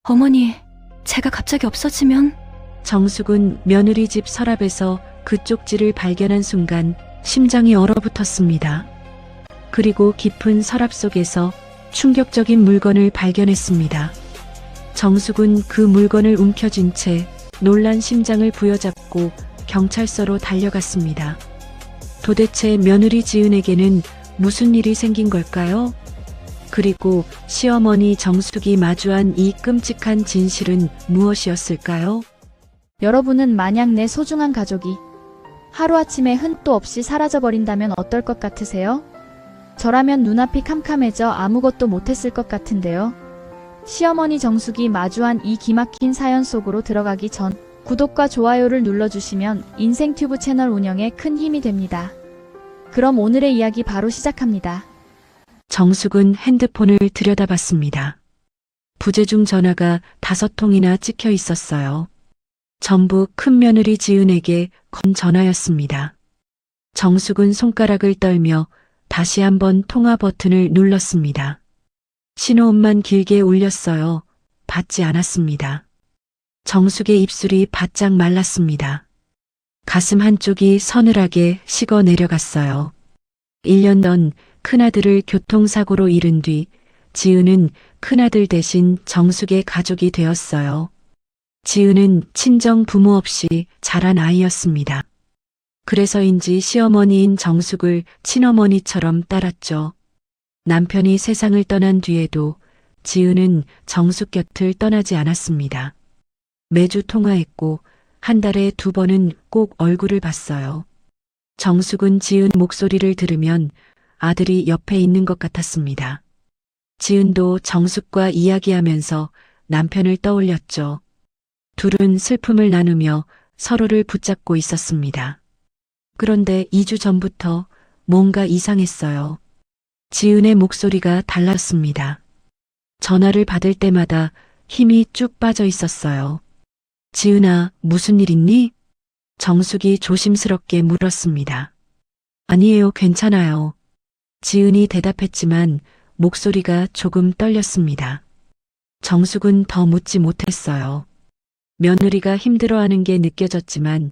어머니, 제가 갑자기 없어지면? 정숙은 며느리 집 서랍에서 그 쪽지를 발견한 순간 심장이 얼어붙었습니다. 그리고 깊은 서랍 속에서 충격적인 물건을 발견했습니다. 정숙은 그 물건을 움켜쥔 채 놀란 심장을 부여잡고 경찰서로 달려갔습니다. 도대체 며느리 지은에게는 무슨 일이 생긴 걸까요? 그리고 시어머니 정숙이 마주한 이 끔찍한 진실은 무엇이었을까요? 여러분은 만약 내 소중한 가족이 하루아침에 흔도 없이 사라져버린다면 어떨 것 같으세요? 저라면 눈앞이 캄캄해져 아무것도 못했을 것 같은데요. 시어머니 정숙이 마주한 이 기막힌 사연 속으로 들어가기 전 구독과 좋아요를 눌러주시면 인생튜브 채널 운영에 큰 힘이 됩니다. 그럼 오늘의 이야기 바로 시작합니다. 정숙은 핸드폰을 들여다봤습니다. 부재중 전화가 5통이나 찍혀 있었어요. 전부 큰며느리 지은에게 건 전화였습니다. 정숙은 손가락을 떨며 다시 한번 통화 버튼을 눌렀습니다. 신호음만 길게 울렸어요. 받지 않았습니다. 정숙의 입술이 바짝 말랐습니다. 가슴 한쪽이 서늘하게 식어 내려갔어요. 1년 전 큰아들을 교통사고로 잃은 뒤 지은은 큰아들 대신 정숙의 가족이 되었어요. 지은은 친정 부모 없이 자란 아이였습니다. 그래서인지 시어머니인 정숙을 친어머니처럼 따랐죠. 남편이 세상을 떠난 뒤에도 지은은 정숙 곁을 떠나지 않았습니다. 매주 통화했고 한 달에 2번은 꼭 얼굴을 봤어요. 정숙은 지은 목소리를 들으면 아들이 옆에 있는 것 같았습니다. 지은도 정숙과 이야기하면서 남편을 떠올렸죠. 둘은 슬픔을 나누며 서로를 붙잡고 있었습니다. 그런데 2주 전부터 뭔가 이상했어요. 지은의 목소리가 달랐습니다. 전화를 받을 때마다 힘이 쭉 빠져 있었어요. 지은아, 무슨 일 있니? 정숙이 조심스럽게 물었습니다. 아니에요, 괜찮아요. 지은이 대답했지만 목소리가 조금 떨렸습니다. 정숙은 더 묻지 못했어요. 며느리가 힘들어하는 게 느껴졌지만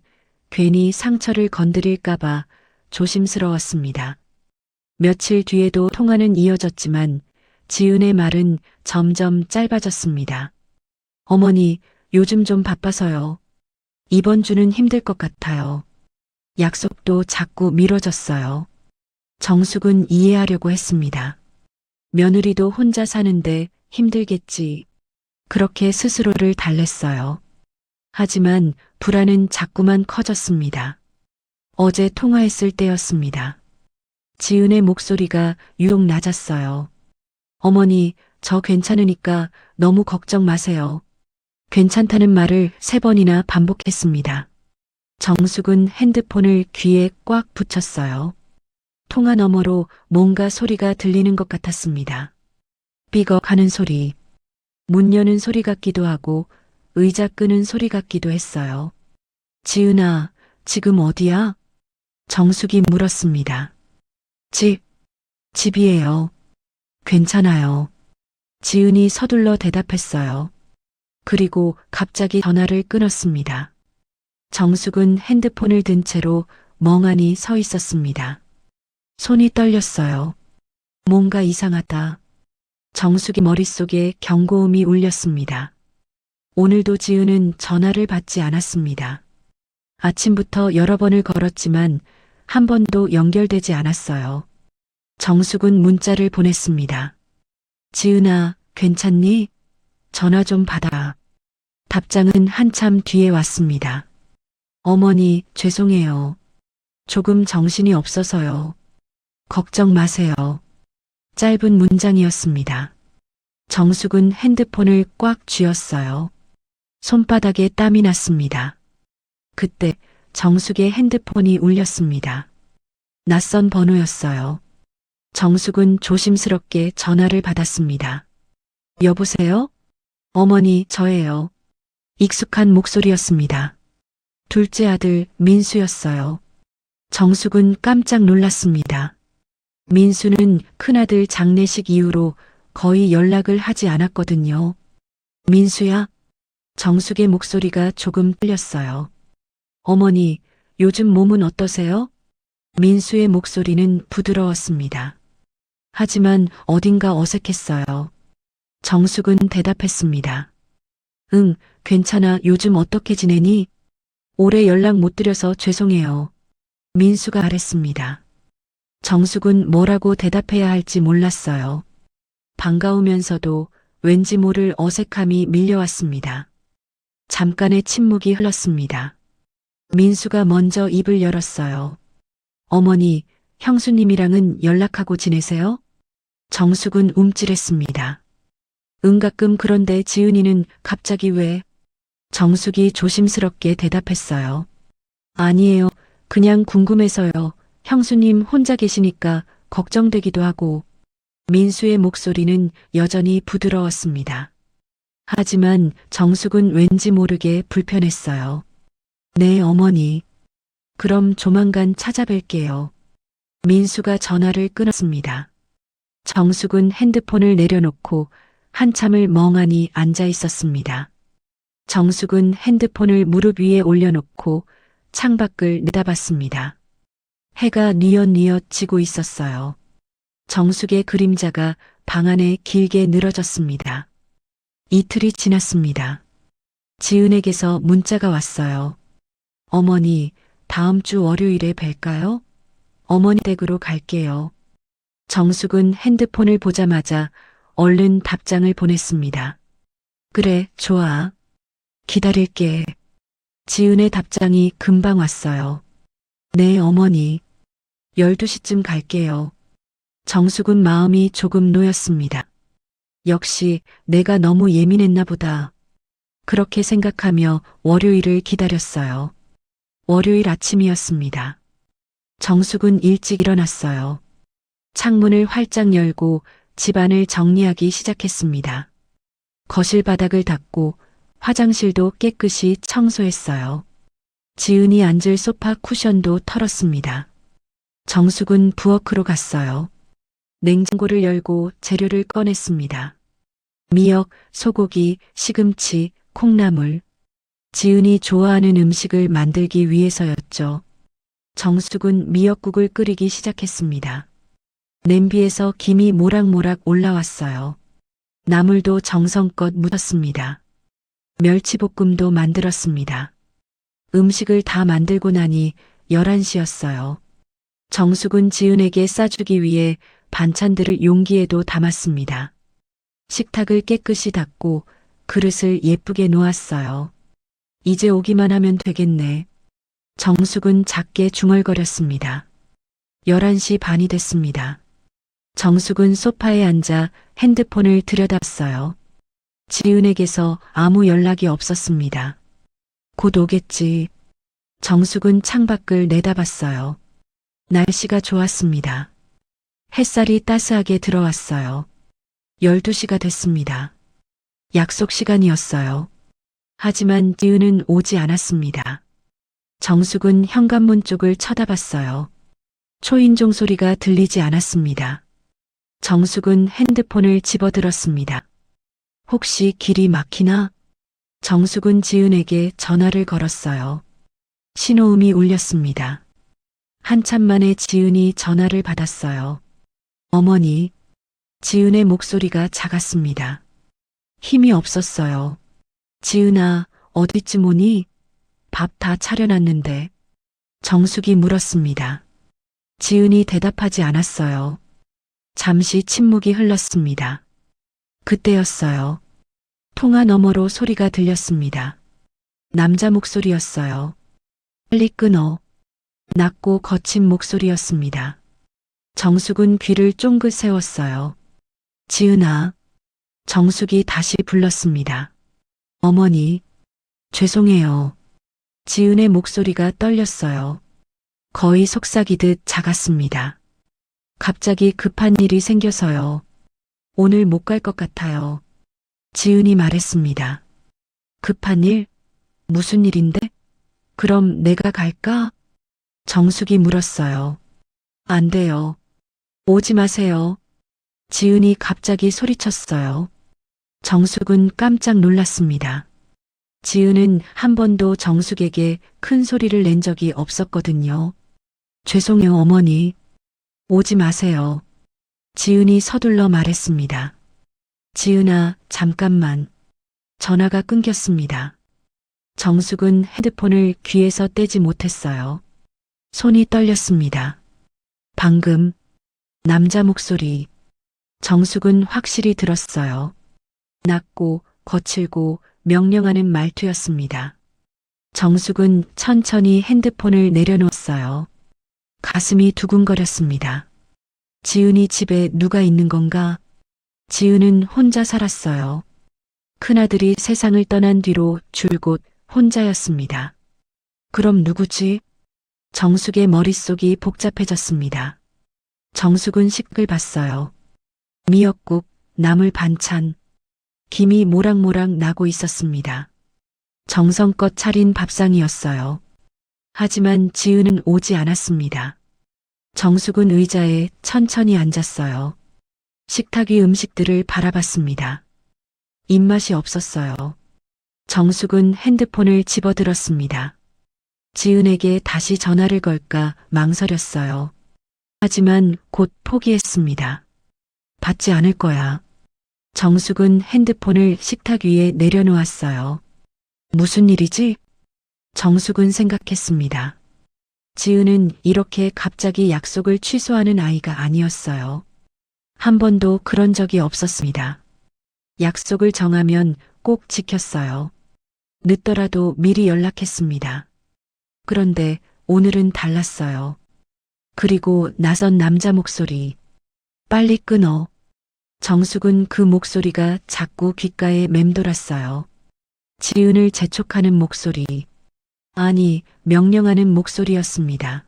괜히 상처를 건드릴까봐 조심스러웠습니다. 며칠 뒤에도 통화는 이어졌지만 지은의 말은 점점 짧아졌습니다. 어머니, 요즘 좀 바빠서요. 이번 주는 힘들 것 같아요. 약속도 자꾸 미뤄졌어요. 정숙은 이해하려고 했습니다. 며느리도 혼자 사는데 힘들겠지. 그렇게 스스로를 달랬어요. 하지만 불안은 자꾸만 커졌습니다. 어제 통화했을 때였습니다. 지은의 목소리가 유독 낮았어요. 어머니, 저 괜찮으니까 너무 걱정 마세요. 괜찮다는 말을 3번이나 반복했습니다. 정숙은 핸드폰을 귀에 꽉 붙였어요. 통화 너머로 뭔가 소리가 들리는 것 같았습니다. 삐걱 하는 소리, 문 여는 소리 같기도 하고 의자 끄는 소리 같기도 했어요. 지은아, 지금 어디야? 정숙이 물었습니다. 집이에요. 괜찮아요. 지은이 서둘러 대답했어요. 그리고 갑자기 전화를 끊었습니다. 정숙은 핸드폰을 든 채로 멍하니 서 있었습니다. 손이 떨렸어요. 뭔가 이상하다. 정숙이 머릿속에 경고음이 울렸습니다. 오늘도 지은은 전화를 받지 않았습니다. 아침부터 여러 번을 걸었지만 한 번도 연결되지 않았어요. 정숙은 문자를 보냈습니다. 지은아, 괜찮니? 전화 좀 받아. 답장은 한참 뒤에 왔습니다. 어머니, 죄송해요. 조금 정신이 없어서요. 걱정 마세요. 짧은 문장이었습니다. 정숙은 핸드폰을 꽉 쥐었어요. 손바닥에 땀이 났습니다. 그때 정숙의 핸드폰이 울렸습니다. 낯선 번호였어요. 정숙은 조심스럽게 전화를 받았습니다. 여보세요? 어머니, 저예요. 익숙한 목소리였습니다. 둘째 아들 민수였어요. 정숙은 깜짝 놀랐습니다. 민수는 큰아들 장례식 이후로 거의 연락을 하지 않았거든요. 민수야? 정숙의 목소리가 조금 떨렸어요. 어머니, 요즘 몸은 어떠세요? 민수의 목소리는 부드러웠습니다. 하지만 어딘가 어색했어요. 정숙은 대답했습니다. 응, 괜찮아. 요즘 어떻게 지내니? 오래 연락 못 드려서 죄송해요. 민수가 말했습니다. 정숙은 뭐라고 대답해야 할지 몰랐어요. 반가우면서도 왠지 모를 어색함이 밀려왔습니다. 잠깐의 침묵이 흘렀습니다. 민수가 먼저 입을 열었어요. 어머니, 형수님이랑은 연락하고 지내세요? 정숙은 움찔했습니다. 가끔 그런데 지은이는 갑자기 왜? 정숙이 조심스럽게 대답했어요. 아니에요. 그냥 궁금해서요. 형수님 혼자 계시니까 걱정되기도 하고. 민수의 목소리는 여전히 부드러웠습니다. 하지만 정숙은 왠지 모르게 불편했어요. 네, 어머니. 그럼 조만간 찾아뵐게요. 민수가 전화를 끊었습니다. 정숙은 핸드폰을 내려놓고 한참을 멍하니 앉아 있었습니다. 정숙은 핸드폰을 무릎 위에 올려놓고 창밖을 내다봤습니다. 해가 뉘엿뉘엿 지고 있었어요. 정숙의 그림자가 방 안에 길게 늘어졌습니다. 이틀이 지났습니다. 지은에게서 문자가 왔어요. 어머니, 다음 주 월요일에 뵐까요? 어머니 댁으로 갈게요. 정숙은 핸드폰을 보자마자 얼른 답장을 보냈습니다. 그래, 좋아. 기다릴게. 지은의 답장이 금방 왔어요. 네, 어머니. 12시쯤 갈게요. 정숙은 마음이 조금 놓였습니다. 역시 내가 너무 예민했나 보다. 그렇게 생각하며 월요일을 기다렸어요. 월요일 아침이었습니다. 정숙은 일찍 일어났어요. 창문을 활짝 열고 집안을 정리하기 시작했습니다. 거실 바닥을 닦고 화장실도 깨끗이 청소했어요. 지은이 앉을 소파 쿠션도 털었습니다. 정숙은 부엌으로 갔어요. 냉장고를 열고 재료를 꺼냈습니다. 미역, 소고기, 시금치, 콩나물. 지은이 좋아하는 음식을 만들기 위해서였죠. 정숙은 미역국을 끓이기 시작했습니다. 냄비에서 김이 모락모락 올라왔어요. 나물도 정성껏 묻었습니다. 멸치볶음도 만들었습니다. 음식을 다 만들고 나니 11시였어요. 정숙은 지은에게 싸주기 위해 반찬들을 용기에도 담았습니다. 식탁을 깨끗이 닦고 그릇을 예쁘게 놓았어요. 이제 오기만 하면 되겠네. 정숙은 작게 중얼거렸습니다. 11시 반이 됐습니다. 정숙은 소파에 앉아 핸드폰을 들여다봤어요. 지은에게서 아무 연락이 없었습니다. 곧 오겠지. 정숙은 창밖을 내다봤어요. 날씨가 좋았습니다. 햇살이 따스하게 들어왔어요. 12시가 됐습니다. 약속 시간이었어요. 하지만 지은은 오지 않았습니다. 정숙은 현관문 쪽을 쳐다봤어요. 초인종 소리가 들리지 않았습니다. 정숙은 핸드폰을 집어들었습니다. 혹시 길이 막히나? 정숙은 지은에게 전화를 걸었어요. 신호음이 울렸습니다. 한참 만에 지은이 전화를 받았어요. 어머니, 지은의 목소리가 작았습니다. 힘이 없었어요. 지은아, 어디쯤 오니? 밥 다 차려놨는데. 정숙이 물었습니다. 지은이 대답하지 않았어요. 잠시 침묵이 흘렀습니다. 그때였어요. 통화 너머로 소리가 들렸습니다. 남자 목소리였어요. 빨리 끊어. 낮고 거친 목소리였습니다. 정숙은 귀를 쫑긋 세웠어요. 지은아. 정숙이 다시 불렀습니다. 어머니, 죄송해요. 지은의 목소리가 떨렸어요. 거의 속삭이듯 작았습니다. 갑자기 급한 일이 생겨서요. 오늘 못 갈 것 같아요. 지은이 말했습니다. 급한 일? 무슨 일인데? 그럼 내가 갈까? 정숙이 물었어요. 안 돼요. 오지 마세요. 지은이 갑자기 소리쳤어요. 정숙은 깜짝 놀랐습니다. 지은은 한 번도 정숙에게 큰 소리를 낸 적이 없었거든요. 죄송해요, 어머니. 오지 마세요. 지은이 서둘러 말했습니다. 지은아, 잠깐만. 전화가 끊겼습니다. 정숙은 핸드폰을 귀에서 떼지 못했어요. 손이 떨렸습니다. 방금 남자 목소리. 정숙은 확실히 들었어요. 낮고 거칠고 명령하는 말투였습니다. 정숙은 천천히 핸드폰을 내려놓았어요. 가슴이 두근거렸습니다. 지은이 집에 누가 있는 건가? 지은은 혼자 살았어요. 큰아들이 세상을 떠난 뒤로 줄곧 혼자였습니다. 그럼 누구지? 정숙의 머릿속이 복잡해졌습니다. 정숙은 식을 봤어요. 미역국, 나물 반찬, 김이 모락모락 나고 있었습니다. 정성껏 차린 밥상이었어요. 하지만 지은은 오지 않았습니다. 정숙은 의자에 천천히 앉았어요. 식탁 위 음식들을 바라봤습니다. 입맛이 없었어요. 정숙은 핸드폰을 집어들었습니다. 지은에게 다시 전화를 걸까 망설였어요. 하지만 곧 포기했습니다. 받지 않을 거야. 정숙은 핸드폰을 식탁 위에 내려놓았어요. 무슨 일이지? 정숙은 생각했습니다. 지은은 이렇게 갑자기 약속을 취소하는 아이가 아니었어요. 한 번도 그런 적이 없었습니다. 약속을 정하면 꼭 지켰어요. 늦더라도 미리 연락했습니다. 그런데 오늘은 달랐어요. 그리고 낯선 남자 목소리. 빨리 끊어. 정숙은 그 목소리가 자꾸 귓가에 맴돌았어요. 지은을 재촉하는 목소리. 아니, 명령하는 목소리였습니다.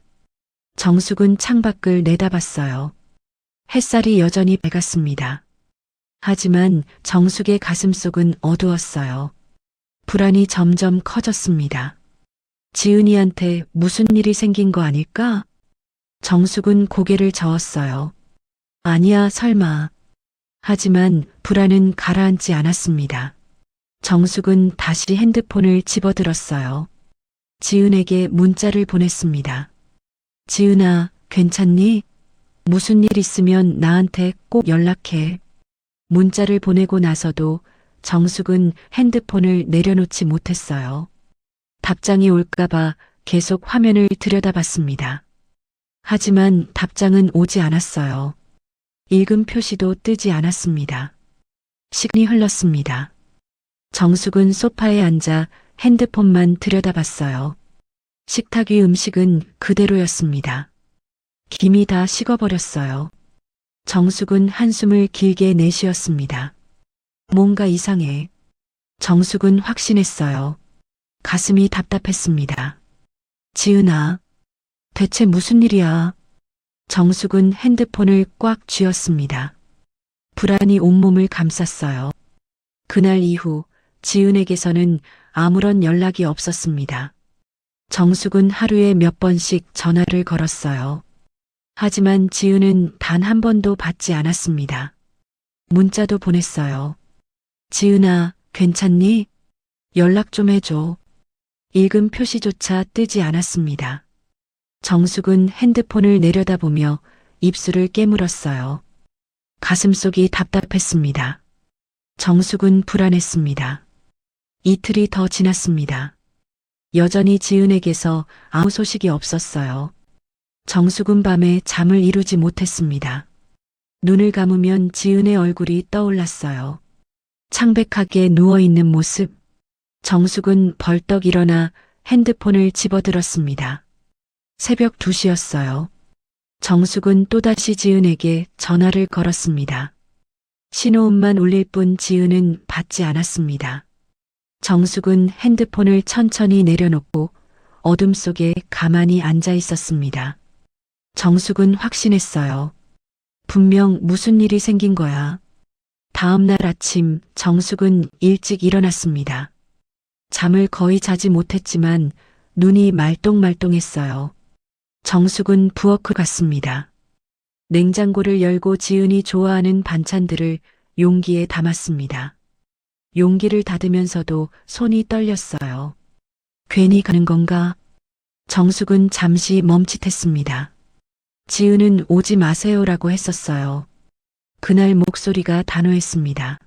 정숙은 창밖을 내다봤어요. 햇살이 여전히 밝았습니다. 하지만 정숙의 가슴속은 어두웠어요. 불안이 점점 커졌습니다. 지은이한테 무슨 일이 생긴 거 아닐까? 정숙은 고개를 저었어요. 아니야, 설마. 하지만 불안은 가라앉지 않았습니다. 정숙은 다시 핸드폰을 집어들었어요. 지은에게 문자를 보냈습니다. 지은아, 괜찮니? 무슨 일 있으면 나한테 꼭 연락해. 문자를 보내고 나서도 정숙은 핸드폰을 내려놓지 못했어요. 답장이 올까봐 계속 화면을 들여다봤습니다. 하지만 답장은 오지 않았어요. 읽음 표시도 뜨지 않았습니다. 시간이 흘렀습니다. 정숙은 소파에 앉아 핸드폰만 들여다봤어요. 식탁 위 음식은 그대로였습니다. 김이 다 식어버렸어요. 정숙은 한숨을 길게 내쉬었습니다. 뭔가 이상해. 정숙은 확신했어요. 가슴이 답답했습니다. 지은아, 대체 무슨 일이야? 정숙은 핸드폰을 꽉 쥐었습니다. 불안이 온몸을 감쌌어요. 그날 이후 지은에게서는 아무런 연락이 없었습니다. 정숙은 하루에 몇 번씩 전화를 걸었어요. 하지만 지은은 단 한 번도 받지 않았습니다. 문자도 보냈어요. 지은아, 괜찮니? 연락 좀 해줘. 읽음 표시조차 뜨지 않았습니다. 정숙은 핸드폰을 내려다보며 입술을 깨물었어요. 가슴속이 답답했습니다. 정숙은 불안했습니다. 이틀이 더 지났습니다. 여전히 지은에게서 아무 소식이 없었어요. 정숙은 밤에 잠을 이루지 못했습니다. 눈을 감으면 지은의 얼굴이 떠올랐어요. 창백하게 누워있는 모습. 정숙은 벌떡 일어나 핸드폰을 집어들었습니다. 새벽 2시였어요. 정숙은 또다시 지은에게 전화를 걸었습니다. 신호음만 울릴 뿐 지은은 받지 않았습니다. 정숙은 핸드폰을 천천히 내려놓고 어둠 속에 가만히 앉아 있었습니다. 정숙은 확신했어요. 분명 무슨 일이 생긴 거야. 다음 날 아침 정숙은 일찍 일어났습니다. 잠을 거의 자지 못했지만 눈이 말똥말똥했어요. 정숙은 부엌을 갔습니다. 냉장고를 열고 지은이 좋아하는 반찬들을 용기에 담았습니다. 용기를 닫으면서도 손이 떨렸어요. 괜히 가는 건가? 정숙은 잠시 멈칫했습니다. 지은은 오지 마세요라고 했었어요. 그날 목소리가 단호했습니다.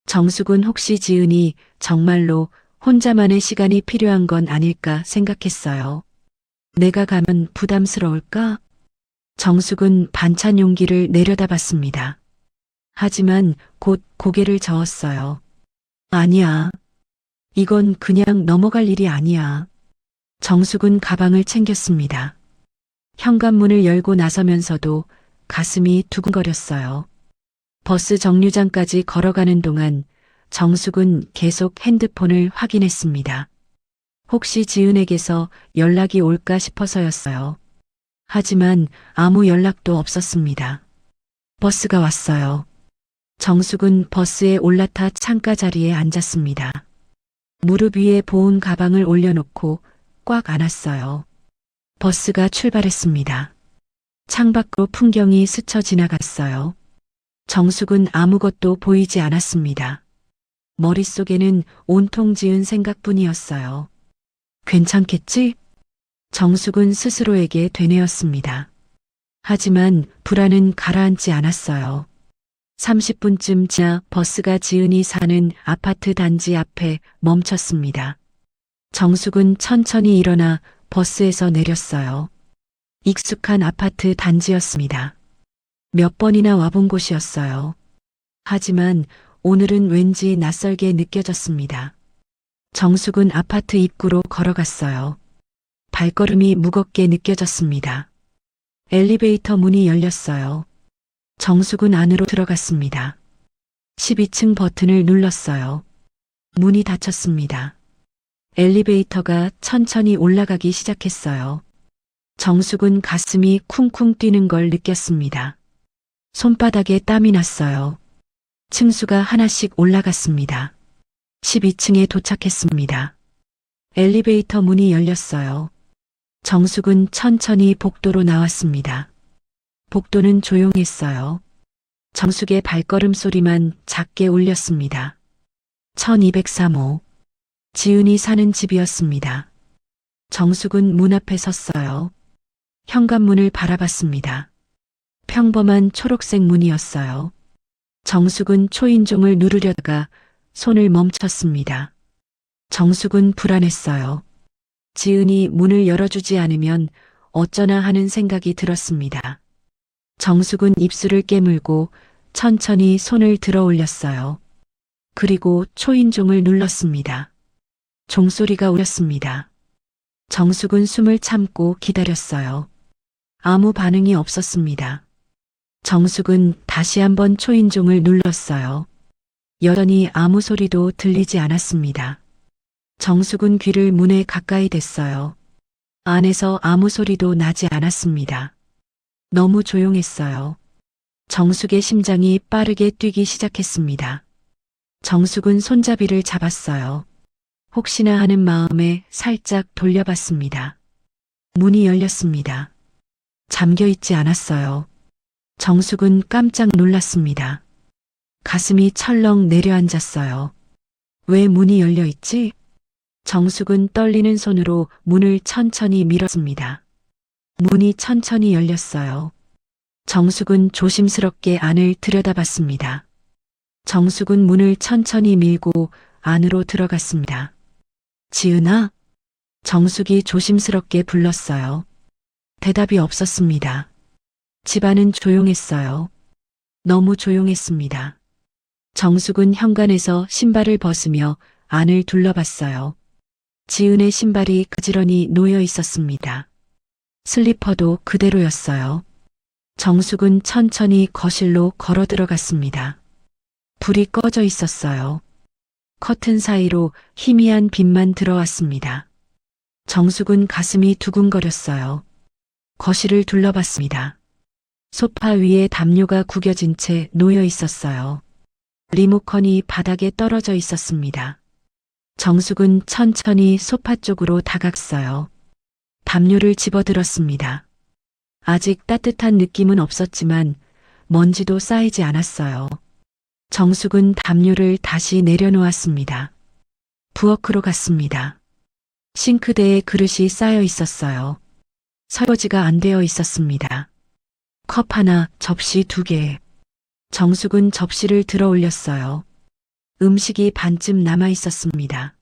정숙은 혹시 지은이 정말로 혼자만의 시간이 필요한 건 아닐까 생각했어요. 내가 가면 부담스러울까? 정숙은 반찬 용기를 내려다봤습니다. 하지만 곧 고개를 저었어요. 아니야. 이건 그냥 넘어갈 일이 아니야. 정숙은 가방을 챙겼습니다. 현관문을 열고 나서면서도 가슴이 두근거렸어요. 버스 정류장까지 걸어가는 동안 정숙은 계속 핸드폰을 확인했습니다. 혹시 지은에게서 연락이 올까 싶어서였어요. 하지만 아무 연락도 없었습니다. 버스가 왔어요. 정숙은 버스에 올라타 창가 자리에 앉았습니다. 무릎 위에 보온 가방을 올려놓고 꽉 안았어요. 버스가 출발했습니다. 창밖으로 풍경이 스쳐 지나갔어요. 정숙은 아무것도 보이지 않았습니다. 머릿속에는 온통 지은 생각뿐이었어요. 괜찮겠지? 정숙은 스스로에게 되뇌었습니다. 하지만 불안은 가라앉지 않았어요. 30분쯤 지나 버스가 지은이 사는 아파트 단지 앞에 멈췄습니다. 정숙은 천천히 일어나 버스에서 내렸어요. 익숙한 아파트 단지였습니다. 몇 번이나 와본 곳이었어요. 하지만 오늘은 왠지 낯설게 느껴졌습니다. 정숙은 아파트 입구로 걸어갔어요. 발걸음이 무겁게 느껴졌습니다. 엘리베이터 문이 열렸어요. 정숙은 안으로 들어갔습니다. 12층 버튼을 눌렀어요. 문이 닫혔습니다. 엘리베이터가 천천히 올라가기 시작했어요. 정숙은 가슴이 쿵쿵 뛰는 걸 느꼈습니다. 손바닥에 땀이 났어요. 층수가 하나씩 올라갔습니다. 12층에 도착했습니다. 엘리베이터 문이 열렸어요. 정숙은 천천히 복도로 나왔습니다. 복도는 조용했어요. 정숙의 발걸음 소리만 작게 울렸습니다. 1203호. 지은이 사는 집이었습니다. 정숙은 문 앞에 섰어요. 현관문을 바라봤습니다. 평범한 초록색 문이었어요. 정숙은 초인종을 누르려다가 손을 멈췄습니다. 정숙은 불안했어요. 지은이 문을 열어주지 않으면 어쩌나 하는 생각이 들었습니다. 정숙은 입술을 깨물고 천천히 손을 들어 올렸어요. 그리고 초인종을 눌렀습니다. 종소리가 울렸습니다. 정숙은 숨을 참고 기다렸어요. 아무 반응이 없었습니다. 정숙은 다시 한번 초인종을 눌렀어요. 여전히 아무 소리도 들리지 않았습니다. 정숙은 귀를 문에 가까이 댔어요. 안에서 아무 소리도 나지 않았습니다. 너무 조용했어요. 정숙의 심장이 빠르게 뛰기 시작했습니다. 정숙은 손잡이를 잡았어요. 혹시나 하는 마음에 살짝 돌려봤습니다. 문이 열렸습니다. 잠겨 있지 않았어요. 정숙은 깜짝 놀랐습니다. 가슴이 철렁 내려앉았어요. 왜 문이 열려 있지? 정숙은 떨리는 손으로 문을 천천히 밀었습니다. 문이 천천히 열렸어요. 정숙은 조심스럽게 안을 들여다봤습니다. 정숙은 문을 천천히 밀고 안으로 들어갔습니다. 지은아? 정숙이 조심스럽게 불렀어요. 대답이 없었습니다. 집안은 조용했어요. 너무 조용했습니다. 정숙은 현관에서 신발을 벗으며 안을 둘러봤어요. 지은의 신발이 가지런히 놓여 있었습니다. 슬리퍼도 그대로였어요. 정숙은 천천히 거실로 걸어 들어갔습니다. 불이 꺼져 있었어요. 커튼 사이로 희미한 빛만 들어왔습니다. 정숙은 가슴이 두근거렸어요. 거실을 둘러봤습니다. 소파 위에 담요가 구겨진 채 놓여 있었어요. 리모컨이 바닥에 떨어져 있었습니다. 정숙은 천천히 소파 쪽으로 다가갔어요. 담요를 집어들었습니다. 아직 따뜻한 느낌은 없었지만 먼지도 쌓이지 않았어요. 정숙은 담요를 다시 내려놓았습니다. 부엌으로 갔습니다. 싱크대에 그릇이 쌓여 있었어요. 설거지가 안 되어 있었습니다. 컵 하나, 접시 2개. 정숙은 접시를 들어 올렸어요. 음식이 반쯤 남아 있었습니다.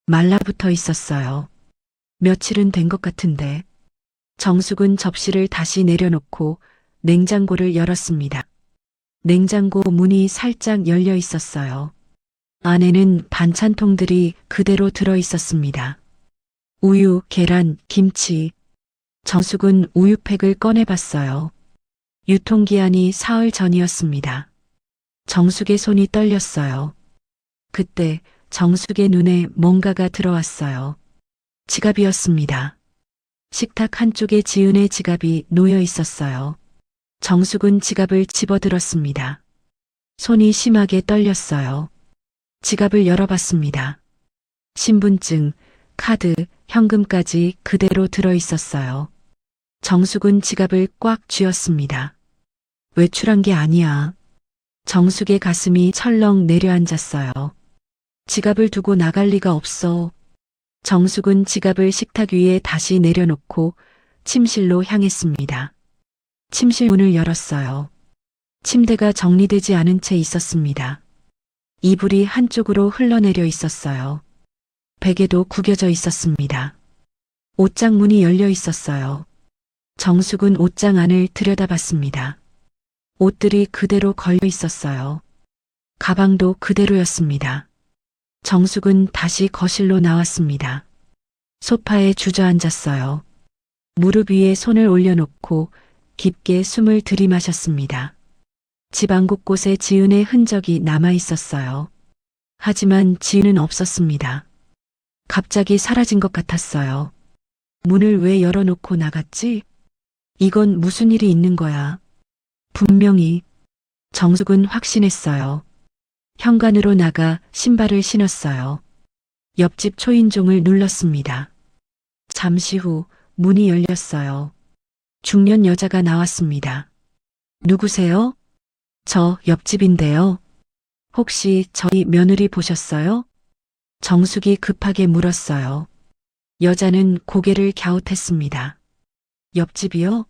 말라붙어 있었어요. 며칠은 된 것 같은데. 정숙은 접시를 다시 내려놓고 냉장고를 열었습니다. 냉장고 문이 살짝 열려 있었어요. 안에는 반찬통들이 그대로 들어 있었습니다. 우유, 계란, 김치. 정숙은 우유팩을 꺼내봤어요. 유통기한이 사흘 전이었습니다. 정숙의 손이 떨렸어요. 그때 정숙의 눈에 뭔가가 들어왔어요. 지갑이었습니다. 식탁 한쪽에 지은의 지갑이 놓여 있었어요. 정숙은 지갑을 집어들었습니다. 손이 심하게 떨렸어요. 지갑을 열어봤습니다. 신분증, 카드, 현금까지 그대로 들어 있었어요. 정숙은 지갑을 꽉 쥐었습니다. 외출한 게 아니야. 정숙의 가슴이 철렁 내려앉았어요. 지갑을 두고 나갈 리가 없어. 정숙은 지갑을 식탁 위에 다시 내려놓고 침실로 향했습니다. 침실 문을 열었어요. 침대가 정리되지 않은 채 있었습니다. 이불이 한쪽으로 흘러내려 있었어요. 베개도 구겨져 있었습니다. 옷장 문이 열려 있었어요. 정숙은 옷장 안을 들여다봤습니다. 옷들이 그대로 걸려 있었어요. 가방도 그대로였습니다. 정숙은 다시 거실로 나왔습니다. 소파에 주저앉았어요. 무릎 위에 손을 올려놓고 깊게 숨을 들이마셨습니다. 집안 곳곳에 지은의 흔적이 남아 있었어요. 하지만 지은은 없었습니다. 갑자기 사라진 것 같았어요. 문을 왜 열어놓고 나갔지? 이건 무슨 일이 있는 거야? 분명히. 정숙은 확신했어요. 현관으로 나가 신발을 신었어요. 옆집 초인종을 눌렀습니다. 잠시 후 문이 열렸어요. 중년 여자가 나왔습니다. 누구세요? 저 옆집인데요. 혹시 저희 며느리 보셨어요? 정숙이 급하게 물었어요. 여자는 고개를 갸웃했습니다. 옆집이요?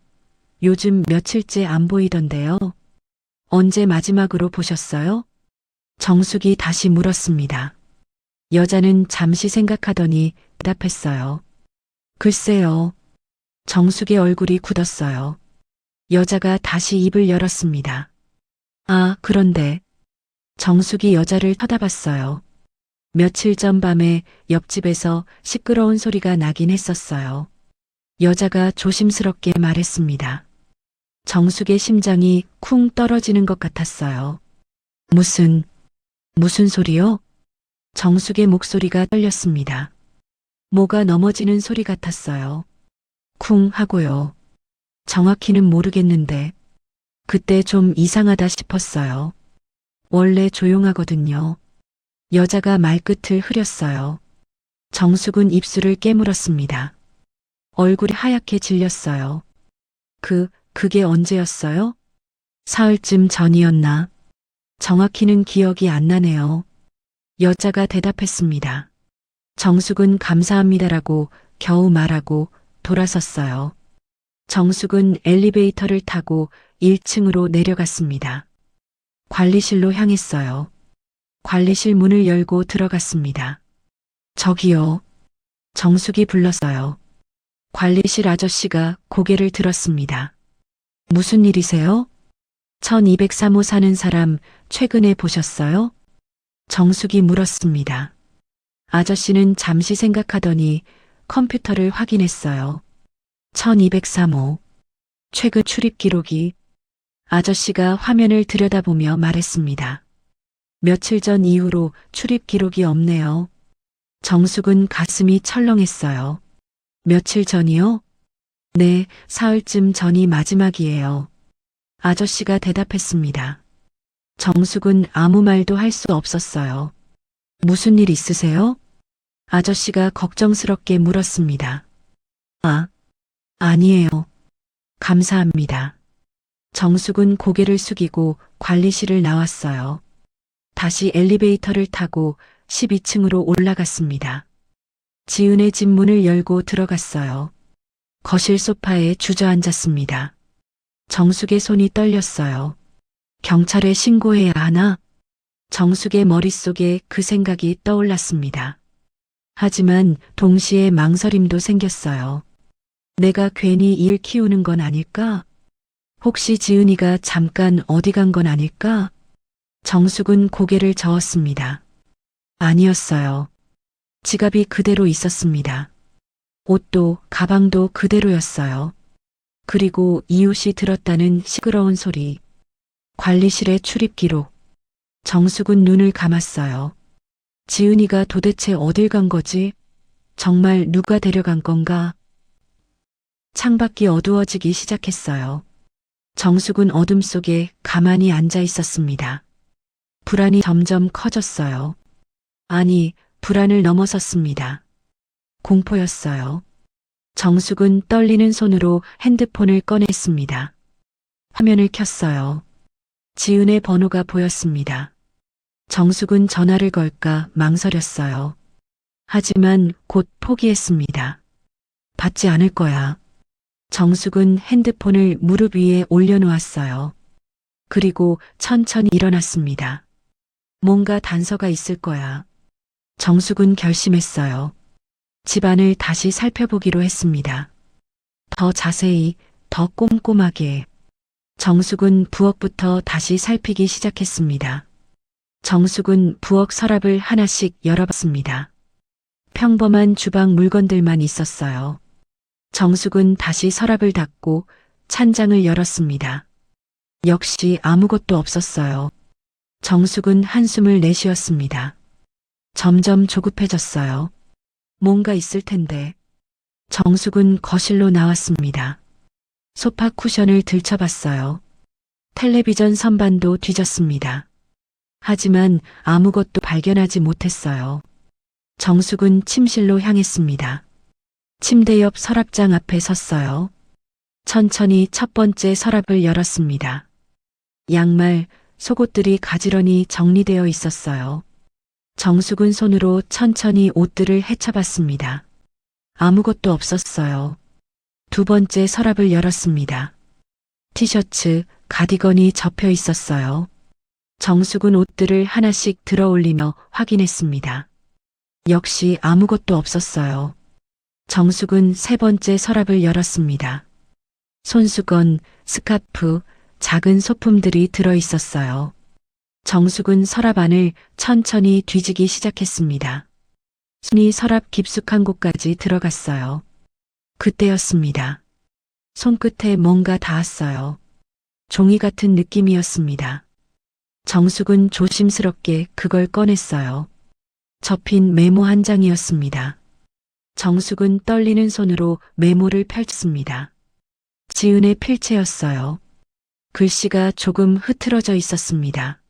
요즘 며칠째 안 보이던데요. 언제 마지막으로 보셨어요? 정숙이 다시 물었습니다. 여자는 잠시 생각하더니 대답했어요. 글쎄요. 정숙의 얼굴이 굳었어요. 여자가 다시 입을 열었습니다. 아, 그런데. 정숙이 여자를 쳐다봤어요. 며칠 전 밤에 옆집에서 시끄러운 소리가 나긴 했었어요. 여자가 조심스럽게 말했습니다. 정숙의 심장이 쿵 떨어지는 것 같았어요. 무슨 소리요? 정숙의 목소리가 떨렸습니다. 뭐가 넘어지는 소리 같았어요. 쿵 하고요. 정확히는 모르겠는데 그때 좀 이상하다 싶었어요. 원래 조용하거든요. 여자가 말끝을 흐렸어요. 정숙은 입술을 깨물었습니다. 얼굴이 하얗게 질렸어요. 그게 언제였어요? 사흘쯤 전이었나? 정확히는 기억이 안 나네요. 여자가 대답했습니다. 정숙은 감사합니다라고 겨우 말하고 돌아섰어요. 정숙은 엘리베이터를 타고 1층으로 내려갔습니다. 관리실로 향했어요. 관리실 문을 열고 들어갔습니다. 저기요. 정숙이 불렀어요. 관리실 아저씨가 고개를 들었습니다. 무슨 일이세요? 1203호 사는 사람 최근에 보셨어요? 정숙이 물었습니다. 아저씨는 잠시 생각하더니 컴퓨터를 확인했어요. 1203호. 최근 출입 기록이. 아저씨가 화면을 들여다보며 말했습니다. 며칠 전 이후로 출입 기록이 없네요. 정숙은 가슴이 철렁했어요. 며칠 전이요? 네, 사흘쯤 전이 마지막이에요. 아저씨가 대답했습니다. 정숙은 아무 말도 할 수 없었어요. 무슨 일 있으세요? 아저씨가 걱정스럽게 물었습니다. 아니에요. 감사합니다. 정숙은 고개를 숙이고 관리실을 나왔어요. 다시 엘리베이터를 타고 12층으로 올라갔습니다. 지은의 집 문을 열고 들어갔어요. 거실 소파에 주저앉았습니다. 정숙의 손이 떨렸어요. 경찰에 신고해야 하나? 정숙의 머릿속에 그 생각이 떠올랐습니다. 하지만 동시에 망설임도 생겼어요. 내가 괜히 일 키우는 건 아닐까? 혹시 지은이가 잠깐 어디 간 건 아닐까? 정숙은 고개를 저었습니다. 아니었어요. 지갑이 그대로 있었습니다. 옷도 가방도 그대로였어요. 그리고 이웃이 들었다는 시끄러운 소리. 관리실의 출입 기록. 정숙은 눈을 감았어요. 지은이가 도대체 어딜 간 거지? 정말 누가 데려간 건가? 창밖이 어두워지기 시작했어요. 정숙은 어둠 속에 가만히 앉아 있었습니다. 불안이 점점 커졌어요. 아니, 불안을 넘어섰습니다. 공포였어요. 정숙은 떨리는 손으로 핸드폰을 꺼냈습니다. 화면을 켰어요. 지은의 번호가 보였습니다. 정숙은 전화를 걸까 망설였어요. 하지만 곧 포기했습니다. 받지 않을 거야. 정숙은 핸드폰을 무릎 위에 올려놓았어요. 그리고 천천히 일어났습니다. 뭔가 단서가 있을 거야. 정숙은 결심했어요. 집안을 다시 살펴보기로 했습니다. 더 자세히, 더 꼼꼼하게. 정숙은 부엌부터 다시 살피기 시작했습니다. 정숙은 부엌 서랍을 하나씩 열어봤습니다. 평범한 주방 물건들만 있었어요. 정숙은 다시 서랍을 닫고 찬장을 열었습니다. 역시 아무것도 없었어요. 정숙은 한숨을 내쉬었습니다. 점점 조급해졌어요. 뭔가 있을 텐데. 정숙은 거실로 나왔습니다. 소파 쿠션을 들춰봤어요. 텔레비전 선반도 뒤졌습니다. 하지만 아무것도 발견하지 못했어요. 정숙은 침실로 향했습니다. 침대 옆 서랍장 앞에 섰어요. 천천히 첫 번째 서랍을 열었습니다. 양말, 속옷들이 가지런히 정리되어 있었어요. 정숙은 손으로 천천히 옷들을 헤쳐봤습니다. 아무것도 없었어요. 두 번째 서랍을 열었습니다. 티셔츠, 가디건이 접혀 있었어요. 정숙은 옷들을 하나씩 들어올리며 확인했습니다. 역시 아무것도 없었어요. 정숙은 세 번째 서랍을 열었습니다. 손수건, 스카프, 작은 소품들이 들어 있었어요. 정숙은 서랍 안을 천천히 뒤지기 시작했습니다. 손이 서랍 깊숙한 곳까지 들어갔어요. 그때였습니다. 손끝에 뭔가 닿았어요. 종이 같은 느낌이었습니다. 정숙은 조심스럽게 그걸 꺼냈어요. 접힌 메모 한 장이었습니다. 정숙은 떨리는 손으로 메모를 펼쳤습니다. 지은의 필체였어요. 글씨가 조금 흐트러져 있었습니다.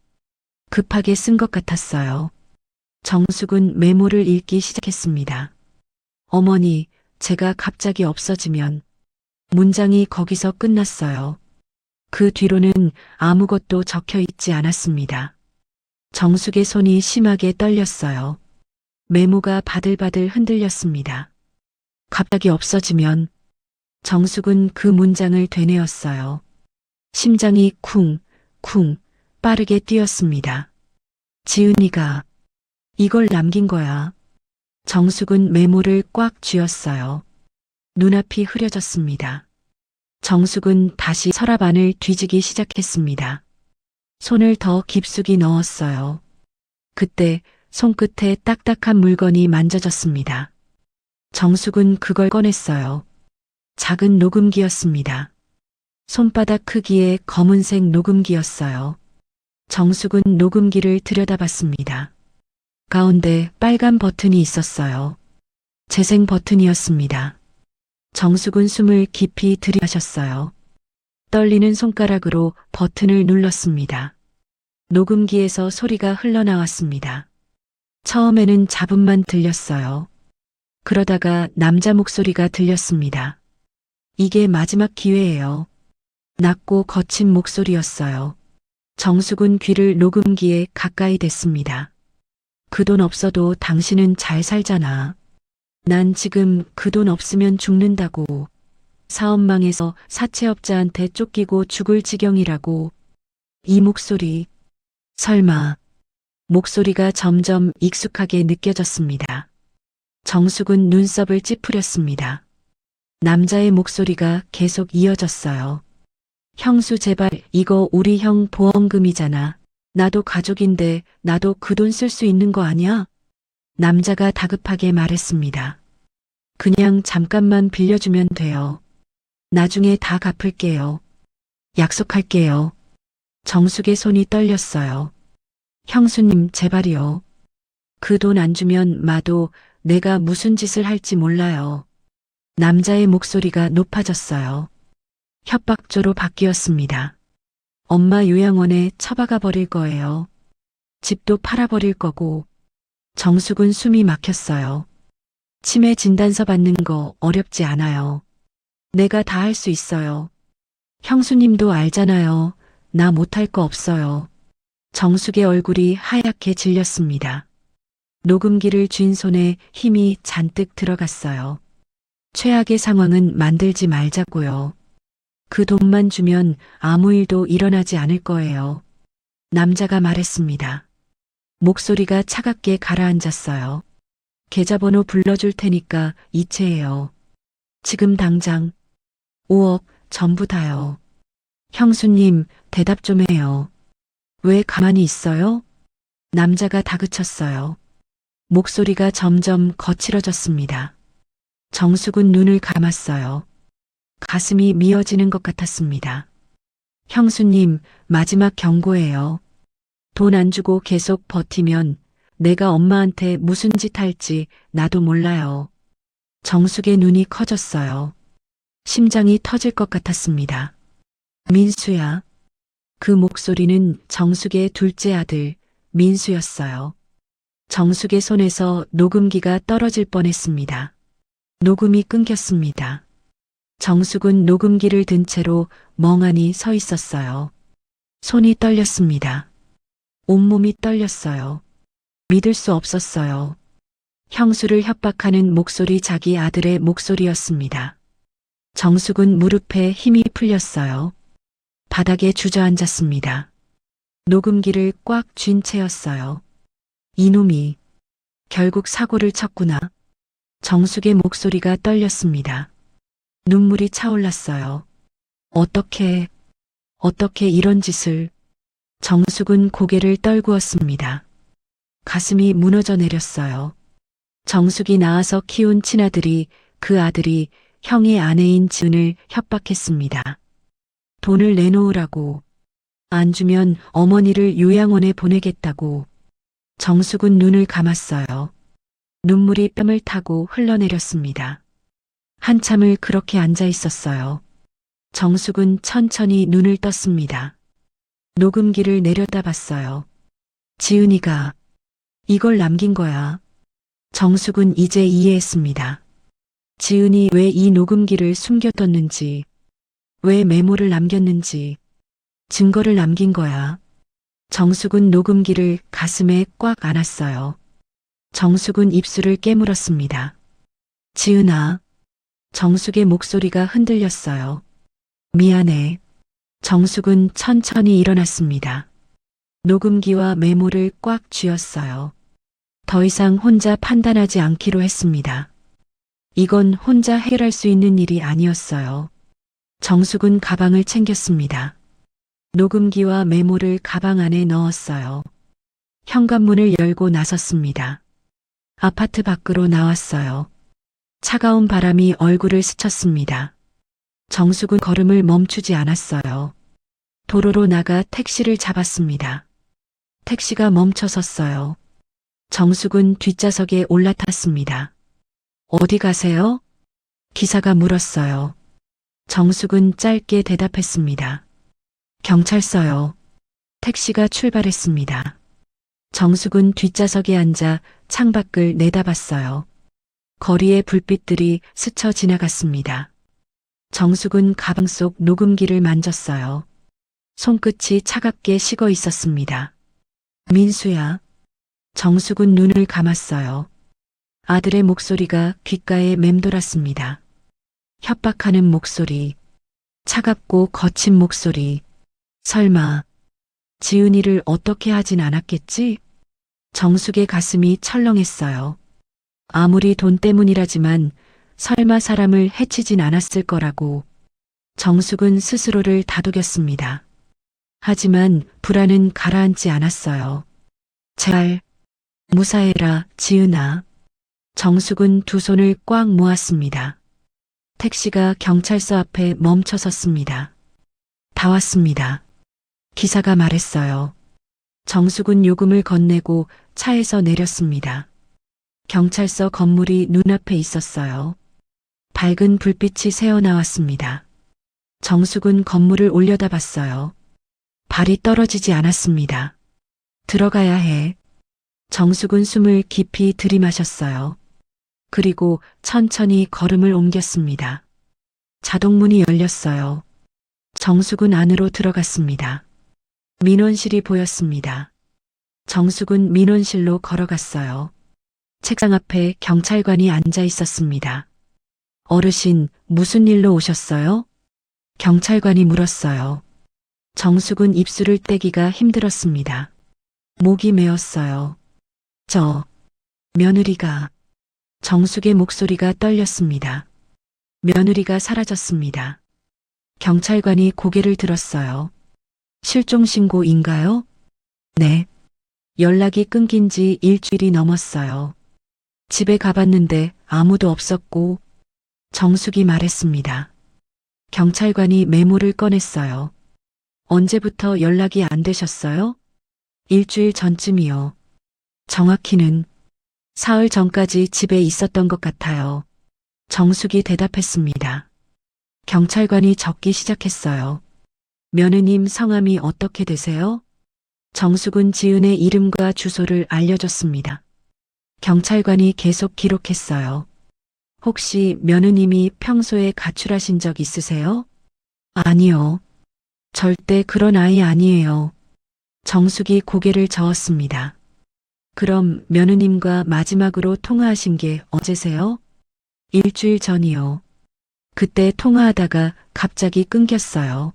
급하게 쓴 것 같았어요. 정숙은 메모를 읽기 시작했습니다. 어머니, 제가 갑자기 없어지면. 문장이 거기서 끝났어요. 그 뒤로는 아무것도 적혀 있지 않았습니다. 정숙의 손이 심하게 떨렸어요. 메모가 바들바들 흔들렸습니다. 갑자기 없어지면. 정숙은 그 문장을 되뇌었어요. 심장이 쿵, 쿵, 빠르게 뛰었습니다. 지은이가 이걸 남긴 거야. 정숙은 메모를 꽉 쥐었어요. 눈앞이 흐려졌습니다. 정숙은 다시 서랍 안을 뒤지기 시작했습니다. 손을 더 깊숙이 넣었어요. 그때 손끝에 딱딱한 물건이 만져졌습니다. 정숙은 그걸 꺼냈어요. 작은 녹음기였습니다. 손바닥 크기의 검은색 녹음기였어요. 정숙은 녹음기를 들여다봤습니다. 가운데 빨간 버튼이 있었어요. 재생 버튼이었습니다. 정숙은 숨을 깊이 들이마셨어요. 떨리는 손가락으로 버튼을 눌렀습니다. 녹음기에서 소리가 흘러나왔습니다. 처음에는 잡음만 들렸어요. 그러다가 남자 목소리가 들렸습니다. 이게 마지막 기회예요. 낮고 거친 목소리였어요. 정숙은 귀를 녹음기에 가까이 댔습니다. 그 돈 없어도 당신은 잘 살잖아. 난 지금 그 돈 없으면 죽는다고. 사업망에서 사채업자한테 쫓기고 죽을 지경이라고. 이 목소리. 설마. 목소리가 점점 익숙하게 느껴졌습니다. 정숙은 눈썹을 찌푸렸습니다. 남자의 목소리가 계속 이어졌어요. 형수 제발 이거 우리 형 보험금이잖아. 나도 가족인데 나도 그 돈 쓸 수 있는 거 아니야? 남자가 다급하게 말했습니다. 그냥 잠깐만 빌려주면 돼요. 나중에 다 갚을게요. 약속할게요. 정숙의 손이 떨렸어요. 형수님 제발이요. 그 돈 안 주면 마도 내가 무슨 짓을 할지 몰라요. 남자의 목소리가 높아졌어요. 협박조로 바뀌었습니다. 엄마 요양원에 처박아 버릴 거예요. 집도 팔아버릴 거고. 정숙은 숨이 막혔어요. 치매 진단서 받는 거 어렵지 않아요. 내가 다 할 수 있어요. 형수님도 알잖아요. 나 못할 거 없어요. 정숙의 얼굴이 하얗게 질렸습니다. 녹음기를 쥔 손에 힘이 잔뜩 들어갔어요. 최악의 상황은 만들지 말자고요. 그 돈만 주면 아무 일도 일어나지 않을 거예요. 남자가 말했습니다. 목소리가 차갑게 가라앉았어요. 계좌번호 불러줄 테니까 이체해요. 지금 당장 5억 전부 다요. 형수님 대답 좀 해요. 왜 가만히 있어요? 남자가 다그쳤어요. 목소리가 점점 거칠어졌습니다. 정숙은 눈을 감았어요. 가슴이 미어지는 것 같았습니다. 형수님, 마지막 경고예요. 돈 안 주고 계속 버티면 내가 엄마한테 무슨 짓 할지 나도 몰라요. 정숙의 눈이 커졌어요. 심장이 터질 것 같았습니다. 민수야. 그 목소리는 정숙의 둘째 아들, 민수였어요. 정숙의 손에서 녹음기가 떨어질 뻔했습니다. 녹음이 끊겼습니다. 정숙은 녹음기를 든 채로 멍하니 서 있었어요. 손이 떨렸습니다. 온몸이 떨렸어요. 믿을 수 없었어요. 형수를 협박하는 목소리 자기 아들의 목소리였습니다. 정숙은 무릎에 힘이 풀렸어요. 바닥에 주저앉았습니다. 녹음기를 꽉 쥔 채였어요. 이놈이 결국 사고를 쳤구나. 정숙의 목소리가 떨렸습니다. 눈물이 차올랐어요. 어떻게 이런 짓을. 정숙은 고개를 떨구었습니다. 가슴이 무너져 내렸어요. 정숙이 낳아서 키운 친아들이 그 아들이 형의 아내인 지은을 협박했습니다. 돈을 내놓으라고. 안 주면 어머니를 요양원에 보내겠다고. 정숙은 눈을 감았어요. 눈물이 뺨을 타고 흘러내렸습니다. 한참을 그렇게 앉아 있었어요. 정숙은 천천히 눈을 떴습니다. 녹음기를 내려다봤어요. 지은이가 이걸 남긴 거야. 정숙은 이제 이해했습니다. 지은이 왜 이 녹음기를 숨겨뒀는지, 왜 메모를 남겼는지, 증거를 남긴 거야. 정숙은 녹음기를 가슴에 꽉 안았어요. 정숙은 입술을 깨물었습니다. 지은아. 정숙의 목소리가 흔들렸어요. 미안해. 정숙은 천천히 일어났습니다. 녹음기와 메모를 꽉 쥐었어요. 더 이상 혼자 판단하지 않기로 했습니다. 이건 혼자 해결할 수 있는 일이 아니었어요. 정숙은 가방을 챙겼습니다. 녹음기와 메모를 가방 안에 넣었어요. 현관문을 열고 나섰습니다. 아파트 밖으로 나왔어요. 차가운 바람이 얼굴을 스쳤습니다. 정숙은 걸음을 멈추지 않았어요. 도로로 나가 택시를 잡았습니다. 택시가 멈춰 섰어요. 정숙은 뒷좌석에 올라탔습니다. 어디 가세요? 기사가 물었어요. 정숙은 짧게 대답했습니다. 경찰서요. 택시가 출발했습니다. 정숙은 뒷좌석에 앉아 창밖을 내다봤어요. 거리의 불빛들이 스쳐 지나갔습니다. 정숙은 가방 속 녹음기를 만졌어요. 손끝이 차갑게 식어 있었습니다. 민수야. 정숙은 눈을 감았어요. 아들의 목소리가 귓가에 맴돌았습니다. 협박하는 목소리, 차갑고 거친 목소리. 설마 지은이를 어떻게 하진 않았겠지? 정숙의 가슴이 철렁했어요. 아무리 돈 때문이라지만 설마 사람을 해치진 않았을 거라고 정숙은 스스로를 다독였습니다. 하지만 불안은 가라앉지 않았어요. 제발 무사해라, 지은아. 정숙은 두 손을 꽉 모았습니다. 택시가 경찰서 앞에 멈춰 섰습니다. 다 왔습니다. 기사가 말했어요. 정숙은 요금을 건네고 차에서 내렸습니다. 경찰서 건물이 눈앞에 있었어요. 밝은 불빛이 새어나왔습니다. 정숙은 건물을 올려다봤어요. 발이 떨어지지 않았습니다. 들어가야 해. 정숙은 숨을 깊이 들이마셨어요. 그리고 천천히 걸음을 옮겼습니다. 자동문이 열렸어요. 정숙은 안으로 들어갔습니다. 민원실이 보였습니다. 정숙은 민원실로 걸어갔어요. 책상 앞에 경찰관이 앉아 있었습니다. 어르신, 무슨 일로 오셨어요? 경찰관이 물었어요. 정숙은 입술을 떼기가 힘들었습니다. 목이 메었어요. 며느리가. 정숙의 목소리가 떨렸습니다. 며느리가 사라졌습니다. 경찰관이 고개를 들었어요. 실종신고인가요? 네. 연락이 끊긴 지 일주일이 넘었어요. 집에 가봤는데 아무도 없었고, 정숙이 말했습니다. 경찰관이 메모를 꺼냈어요. 언제부터 연락이 안 되셨어요? 일주일 전쯤이요. 정확히는 사흘 전까지 집에 있었던 것 같아요. 정숙이 대답했습니다. 경찰관이 적기 시작했어요. 며느님 성함이 어떻게 되세요? 정숙은 지은의 이름과 주소를 알려줬습니다. 경찰관이 계속 기록했어요. 혹시 며느님이 평소에 가출하신 적 있으세요? 아니요. 절대 그런 아이 아니에요. 정숙이 고개를 저었습니다. 그럼 며느님과 마지막으로 통화하신 게 언제세요? 일주일 전이요. 그때 통화하다가 갑자기 끊겼어요.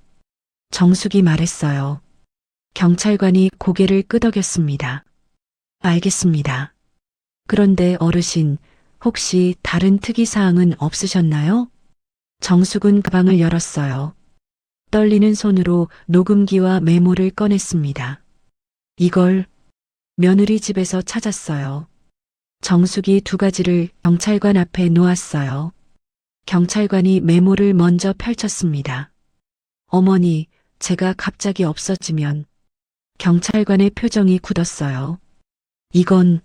정숙이 말했어요. 경찰관이 고개를 끄덕였습니다. 알겠습니다. 그런데 어르신, 혹시 다른 특이사항은 없으셨나요? 정숙은 가방을 열었어요. 떨리는 손으로 녹음기와 메모를 꺼냈습니다. 이걸 며느리 집에서 찾았어요. 정숙이 두 가지를 경찰관 앞에 놓았어요. 경찰관이 메모를 먼저 펼쳤습니다. 어머니, 제가 갑자기 없어지면. 경찰관의 표정이 굳었어요. 이건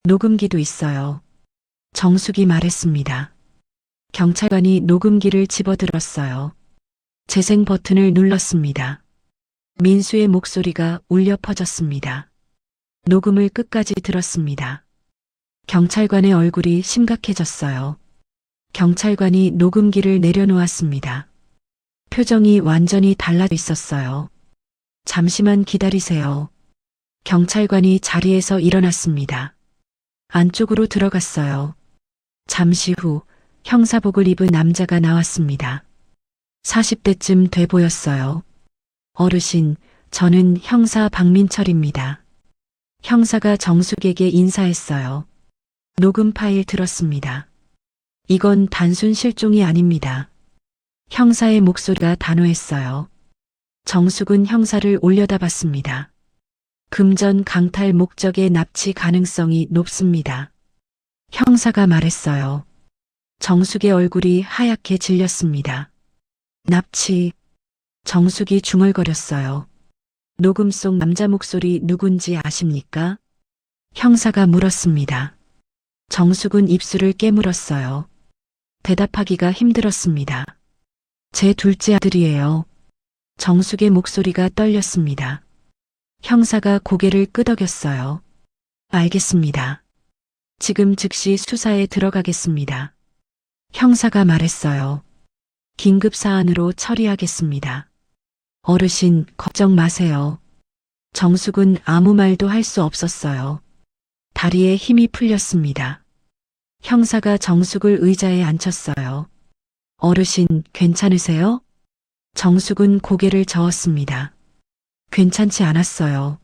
녹음기도 있어요. 정숙이 말했습니다. 경찰관이 녹음기를 집어들었어요. 재생 버튼을 눌렀습니다. 민수의 목소리가 울려 퍼졌습니다. 녹음을 끝까지 들었습니다. 경찰관의 얼굴이 심각해졌어요. 경찰관이 녹음기를 내려놓았습니다. 표정이 완전히 달라져 있었어요. 잠시만 기다리세요. 경찰관이 자리에서 일어났습니다. 안쪽으로 들어갔어요. 잠시 후 형사복을 입은 남자가 나왔습니다. 40대쯤 돼 보였어요. 어르신, 저는 형사 박민철입니다. 형사가 정숙에게 인사했어요. 녹음 파일 들었습니다. 이건 단순 실종이 아닙니다. 형사의 목소리가 단호했어요. 정숙은 형사를 올려다봤습니다. 금전 강탈 목적의 납치 가능성이 높습니다. 형사가 말했어요. 정숙의 얼굴이 하얗게 질렸습니다. 납치. 정숙이 중얼거렸어요. 녹음 속 남자 목소리 누군지 아십니까? 형사가 물었습니다. 정숙은 입술을 깨물었어요. 대답하기가 힘들었습니다. 제 둘째 아들이에요. 정숙의 목소리가 떨렸습니다. 형사가 고개를 끄덕였어요. 알겠습니다. 지금 즉시 수사에 들어가겠습니다. 형사가 말했어요. 긴급 사안으로 처리하겠습니다. 어르신, 걱정 마세요. 정숙은 아무 말도 할 수 없었어요. 다리에 힘이 풀렸습니다. 형사가 정숙을 의자에 앉혔어요. 어르신, 괜찮으세요? 정숙은 고개를 저었습니다. 괜찮지 않았어요.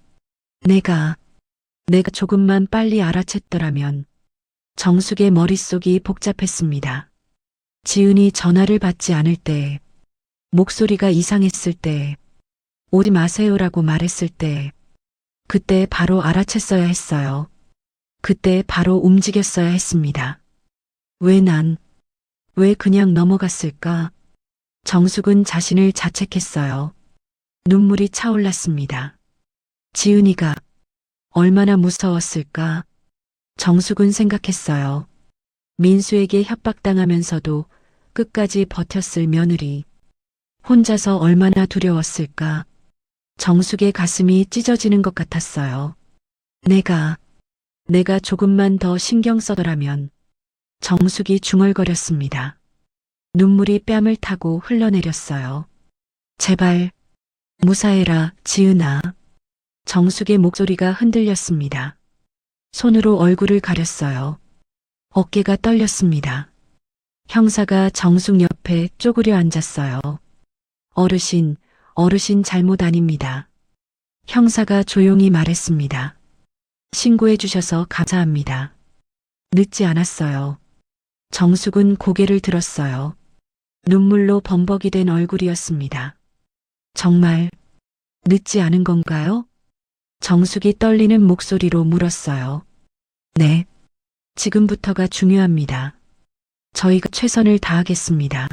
내가 조금만 빨리 알아챘더라면. 정숙의 머릿속이 복잡했습니다. 지은이 전화를 받지 않을 때, 목소리가 이상했을 때, 오지 마세요라고 말했을 때, 그때 바로 알아챘어야 했어요. 그때 바로 움직였어야 했습니다. 왜 그냥 넘어갔을까? 정숙은 자신을 자책했어요. 눈물이 차올랐습니다. 지은이가 얼마나 무서웠을까? 정숙은 생각했어요. 민수에게 협박당하면서도 끝까지 버텼을 며느리. 혼자서 얼마나 두려웠을까? 정숙의 가슴이 찢어지는 것 같았어요. 내가 조금만 더 신경 써더라면. 정숙이 중얼거렸습니다. 눈물이 뺨을 타고 흘러내렸어요. 제발, 무사해라, 지은아. 정숙의 목소리가 흔들렸습니다. 손으로 얼굴을 가렸어요. 어깨가 떨렸습니다. 형사가 정숙 옆에 쪼그려 앉았어요. 어르신 잘못 아닙니다. 형사가 조용히 말했습니다. 신고해 주셔서 감사합니다. 늦지 않았어요. 정숙은 고개를 들었어요. 눈물로 범벅이 된 얼굴이었습니다. 정말 늦지 않은 건가요? 정숙이 떨리는 목소리로 물었어요. 네, 지금부터가 중요합니다. 저희가 최선을 다하겠습니다.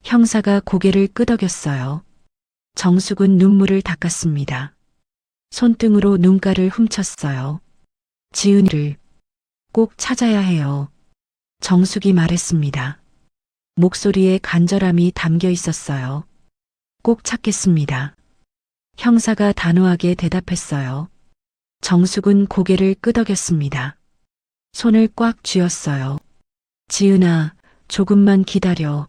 형사가 고개를 끄덕였어요. 정숙은 눈물을 닦았습니다. 손등으로 눈가를 훔쳤어요. 지은이를 꼭 찾아야 해요. 정숙이 말했습니다. 목소리에 간절함이 담겨 있었어요. 꼭 찾겠습니다. 형사가 단호하게 대답했어요. 정숙은 고개를 끄덕였습니다. 손을 꽉 쥐었어요. 지은아, 조금만 기다려.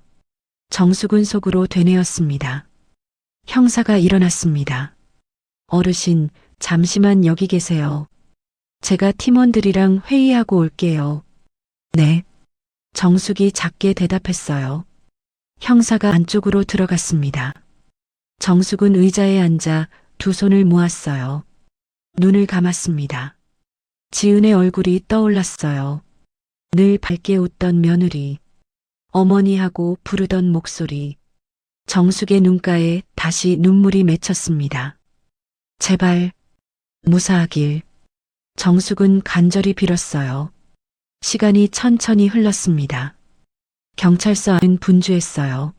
정숙은 속으로 되뇌었습니다. 형사가 일어났습니다. 어르신, 잠시만 여기 계세요. 제가 팀원들이랑 회의하고 올게요. 네. 정숙이 작게 대답했어요. 형사가 안쪽으로 들어갔습니다. 정숙은 의자에 앉아 두 손을 모았어요. 눈을 감았습니다. 지은의 얼굴이 떠올랐어요. 늘 밝게 웃던 며느리, 어머니하고 부르던 목소리. 정숙의 눈가에 다시 눈물이 맺혔습니다. 제발 무사하길. 정숙은 간절히 빌었어요. 시간이 천천히 흘렀습니다. 경찰서 안은 분주했어요.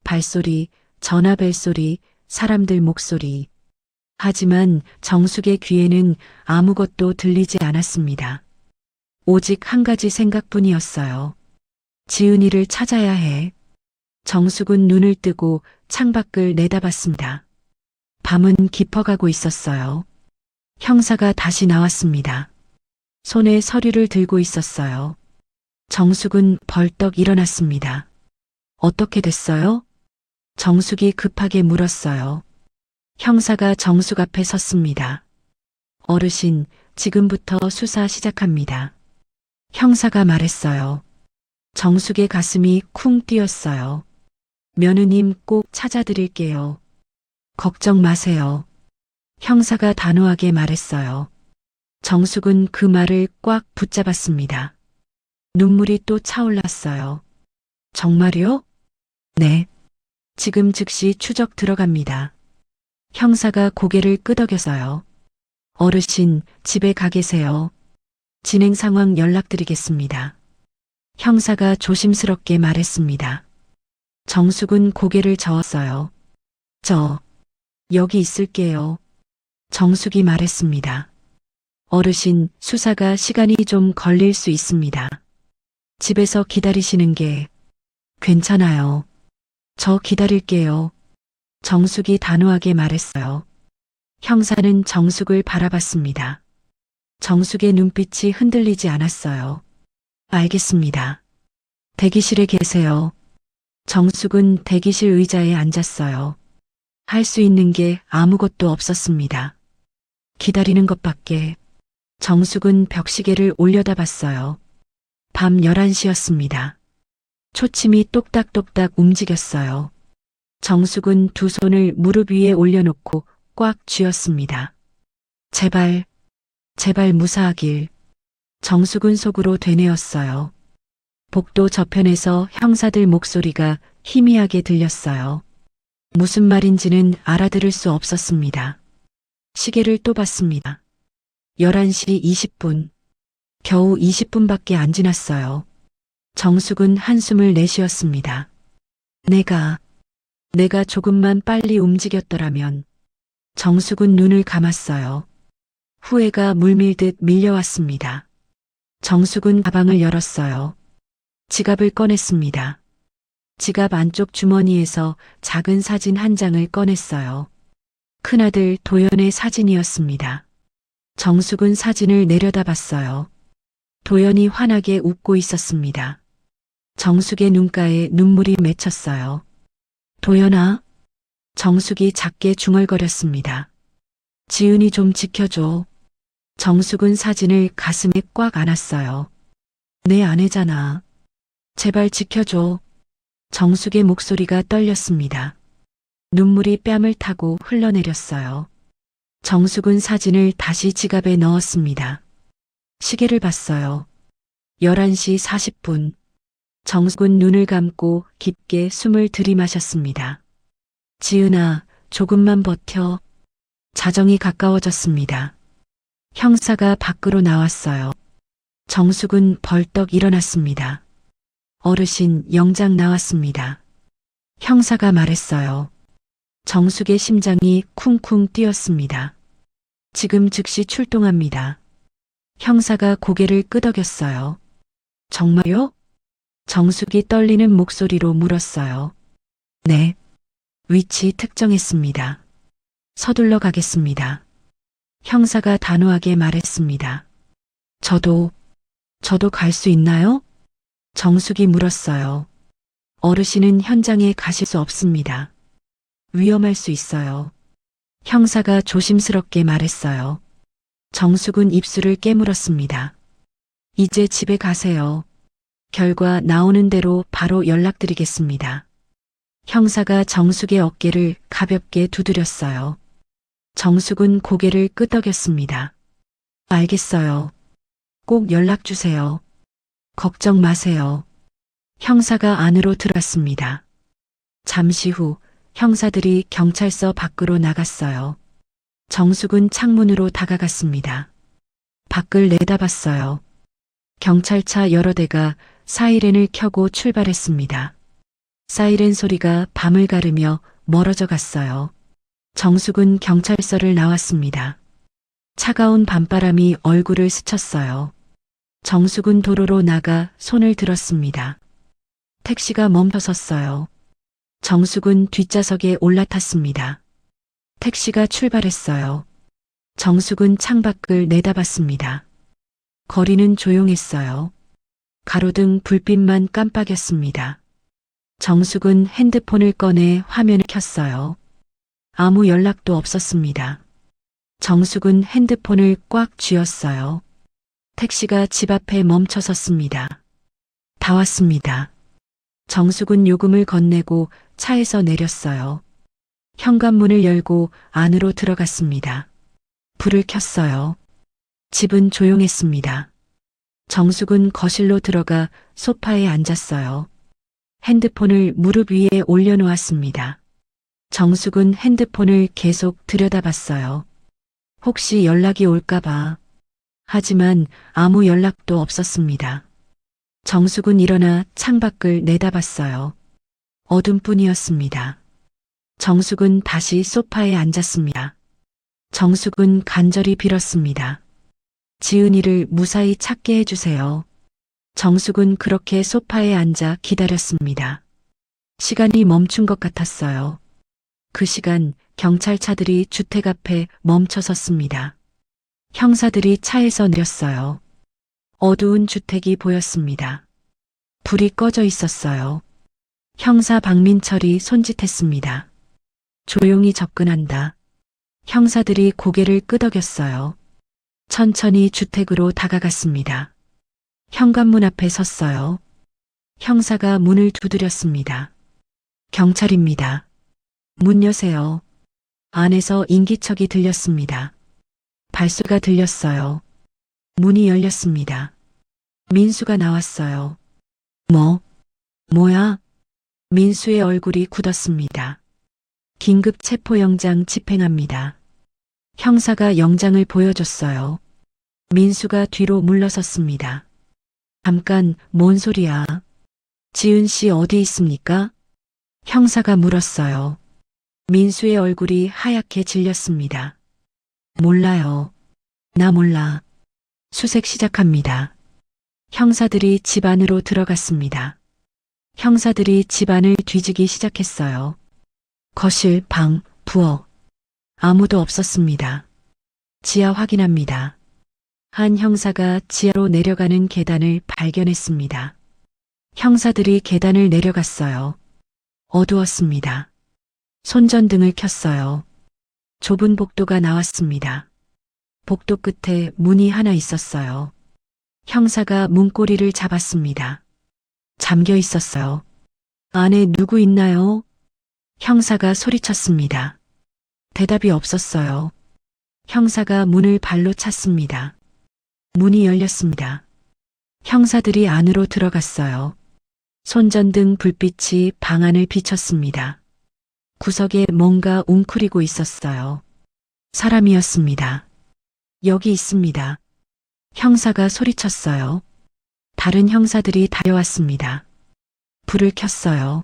발소리, 전화벨소리, 사람들 목소리. 하지만 정숙의 귀에는 아무것도 들리지 않았습니다. 오직 한 가지 생각뿐이었어요. 지은이를 찾아야 해. 정숙은 눈을 뜨고 창밖을 내다봤습니다. 밤은 깊어가고 있었어요. 형사가 다시 나왔습니다. 손에 서류를 들고 있었어요. 정숙은 벌떡 일어났습니다. 어떻게 됐어요? 정숙이 급하게 물었어요. 형사가 정숙 앞에 섰습니다. 어르신, 지금부터 수사 시작합니다. 형사가 말했어요. 정숙의 가슴이 쿵 뛰었어요. 며느님 꼭 찾아드릴게요. 걱정 마세요. 형사가 단호하게 말했어요. 정숙은 그 말을 꽉 붙잡았습니다. 눈물이 또 차올랐어요. 정말요? 네. 지금 즉시 추적 들어갑니다. 형사가 고개를 끄덕여서요. 어르신, 집에 가 계세요. 진행 상황 연락드리겠습니다. 형사가 조심스럽게 말했습니다. 정숙은 고개를 저었어요. 저, 여기 있을게요. 정숙이 말했습니다. 어르신, 수사가 시간이 좀 걸릴 수 있습니다. 집에서 기다리시는 게 괜찮아요. 저 기다릴게요. 정숙이 단호하게 말했어요. 형사는 정숙을 바라봤습니다. 정숙의 눈빛이 흔들리지 않았어요. 알겠습니다. 대기실에 계세요. 정숙은 대기실 의자에 앉았어요. 할 수 있는 게 아무것도 없었습니다. 기다리는 것밖에. 정숙은 벽시계를 올려다봤어요. 밤 11시였습니다. 초침이 똑딱똑딱 움직였어요. 정숙은 두 손을 무릎 위에 올려놓고 꽉 쥐었습니다. 제발, 제발 무사하길. 정숙은 속으로 되뇌었어요. 복도 저편에서 형사들 목소리가 희미하게 들렸어요. 무슨 말인지는 알아들을 수 없었습니다. 시계를 또 봤습니다. 11시 20분. 겨우 20분밖에 안 지났어요. 정숙은 한숨을 내쉬었습니다. 내가 조금만 빨리 움직였더라면. 정숙은 눈을 감았어요. 후회가 물밀듯 밀려왔습니다. 정숙은 가방을 열었어요. 지갑을 꺼냈습니다. 지갑 안쪽 주머니에서 작은 사진 한 장을 꺼냈어요. 큰아들 도연의 사진이었습니다. 정숙은 사진을 내려다봤어요. 도연이 환하게 웃고 있었습니다. 정숙의 눈가에 눈물이 맺혔어요. 도연아. 정숙이 작게 중얼거렸습니다. 지은이 좀 지켜줘. 정숙은 사진을 가슴에 꽉 안았어요. 내 아내잖아. 제발 지켜줘. 정숙의 목소리가 떨렸습니다. 눈물이 뺨을 타고 흘러내렸어요. 정숙은 사진을 다시 지갑에 넣었습니다. 시계를 봤어요. 11시 40분. 정숙은 눈을 감고 깊게 숨을 들이마셨습니다. 지은아, 조금만 버텨. 자정이 가까워졌습니다. 형사가 밖으로 나왔어요. 정숙은 벌떡 일어났습니다. 어르신, 영장 나왔습니다. 형사가 말했어요. 정숙의 심장이 쿵쿵 뛰었습니다. 지금 즉시 출동합니다. 형사가 고개를 끄덕였어요. 정말요? 정숙이 떨리는 목소리로 물었어요. 네. 위치 특정했습니다. 서둘러 가겠습니다. 형사가 단호하게 말했습니다. 저도 갈 수 있나요? 정숙이 물었어요. 어르신은 현장에 가실 수 없습니다. 위험할 수 있어요. 형사가 조심스럽게 말했어요. 정숙은 입술을 깨물었습니다. 이제 집에 가세요. 결과 나오는 대로 바로 연락드리겠습니다. 형사가 정숙의 어깨를 가볍게 두드렸어요. 정숙은 고개를 끄덕였습니다. 알겠어요. 꼭 연락 주세요. 걱정 마세요. 형사가 안으로 들어왔습니다. 잠시 후 형사들이 경찰서 밖으로 나갔어요. 정숙은 창문으로 다가갔습니다. 밖을 내다봤어요. 경찰차 여러 대가 사이렌을 켜고 출발했습니다. 사이렌 소리가 밤을 가르며 멀어져 갔어요. 정숙은 경찰서를 나왔습니다. 차가운 밤바람이 얼굴을 스쳤어요. 정숙은 도로로 나가 손을 들었습니다. 택시가 멈춰섰어요. 정숙은 뒷좌석에 올라탔습니다. 택시가 출발했어요. 정숙은 창밖을 내다봤습니다. 거리는 조용했어요. 가로등 불빛만 깜빡였습니다. 정숙은 핸드폰을 꺼내 화면을 켰어요. 아무 연락도 없었습니다. 정숙은 핸드폰을 꽉 쥐었어요. 택시가 집 앞에 멈춰섰습니다. 다 왔습니다. 정숙은 요금을 건네고 차에서 내렸어요. 현관문을 열고 안으로 들어갔습니다. 불을 켰어요. 집은 조용했습니다. 정숙은 거실로 들어가 소파에 앉았어요. 핸드폰을 무릎 위에 올려놓았습니다. 정숙은 핸드폰을 계속 들여다봤어요. 혹시 연락이 올까봐. 하지만 아무 연락도 없었습니다. 정숙은 일어나 창밖을 내다봤어요. 어둠뿐이었습니다. 정숙은 다시 소파에 앉았습니다. 정숙은 간절히 빌었습니다. 지은이를 무사히 찾게 해주세요. 정숙은 그렇게 소파에 앉아 기다렸습니다. 시간이 멈춘 것 같았어요. 그 시간 경찰차들이 주택 앞에 멈춰 섰습니다. 형사들이 차에서 내렸어요. 어두운 주택이 보였습니다. 불이 꺼져 있었어요. 형사 박민철이 손짓했습니다. 조용히 접근한다. 형사들이 고개를 끄덕였어요. 천천히 주택으로 다가갔습니다. 현관문 앞에 섰어요. 형사가 문을 두드렸습니다. 경찰입니다. 문 여세요. 안에서 인기척이 들렸습니다. 발소리가 들렸어요. 문이 열렸습니다. 민수가 나왔어요. 뭐야? 민수의 얼굴이 굳었습니다. 긴급 체포영장 집행합니다. 형사가 영장을 보여줬어요. 민수가 뒤로 물러섰습니다. 잠깐, 뭔 소리야? 지은 씨 어디 있습니까? 형사가 물었어요. 민수의 얼굴이 하얗게 질렸습니다. 몰라요. 나 몰라. 수색 시작합니다. 형사들이 집 안으로 들어갔습니다. 형사들이 집 안을 뒤지기 시작했어요. 거실, 방, 부엌. 아무도 없었습니다. 지하 확인합니다. 한 형사가 지하로 내려가는 계단을 발견했습니다. 형사들이 계단을 내려갔어요. 어두웠습니다. 손전등을 켰어요. 좁은 복도가 나왔습니다. 복도 끝에 문이 하나 있었어요. 형사가 문고리를 잡았습니다. 잠겨 있었어요. 안에 누구 있나요? 형사가 소리쳤습니다. 대답이 없었어요. 형사가 문을 발로 찼습니다. 문이 열렸습니다. 형사들이 안으로 들어갔어요. 손전등 불빛이 방 안을 비쳤습니다. 구석에 뭔가 웅크리고 있었어요. 사람이었습니다. 여기 있습니다. 형사가 소리쳤어요. 다른 형사들이 달려왔습니다. 불을 켰어요.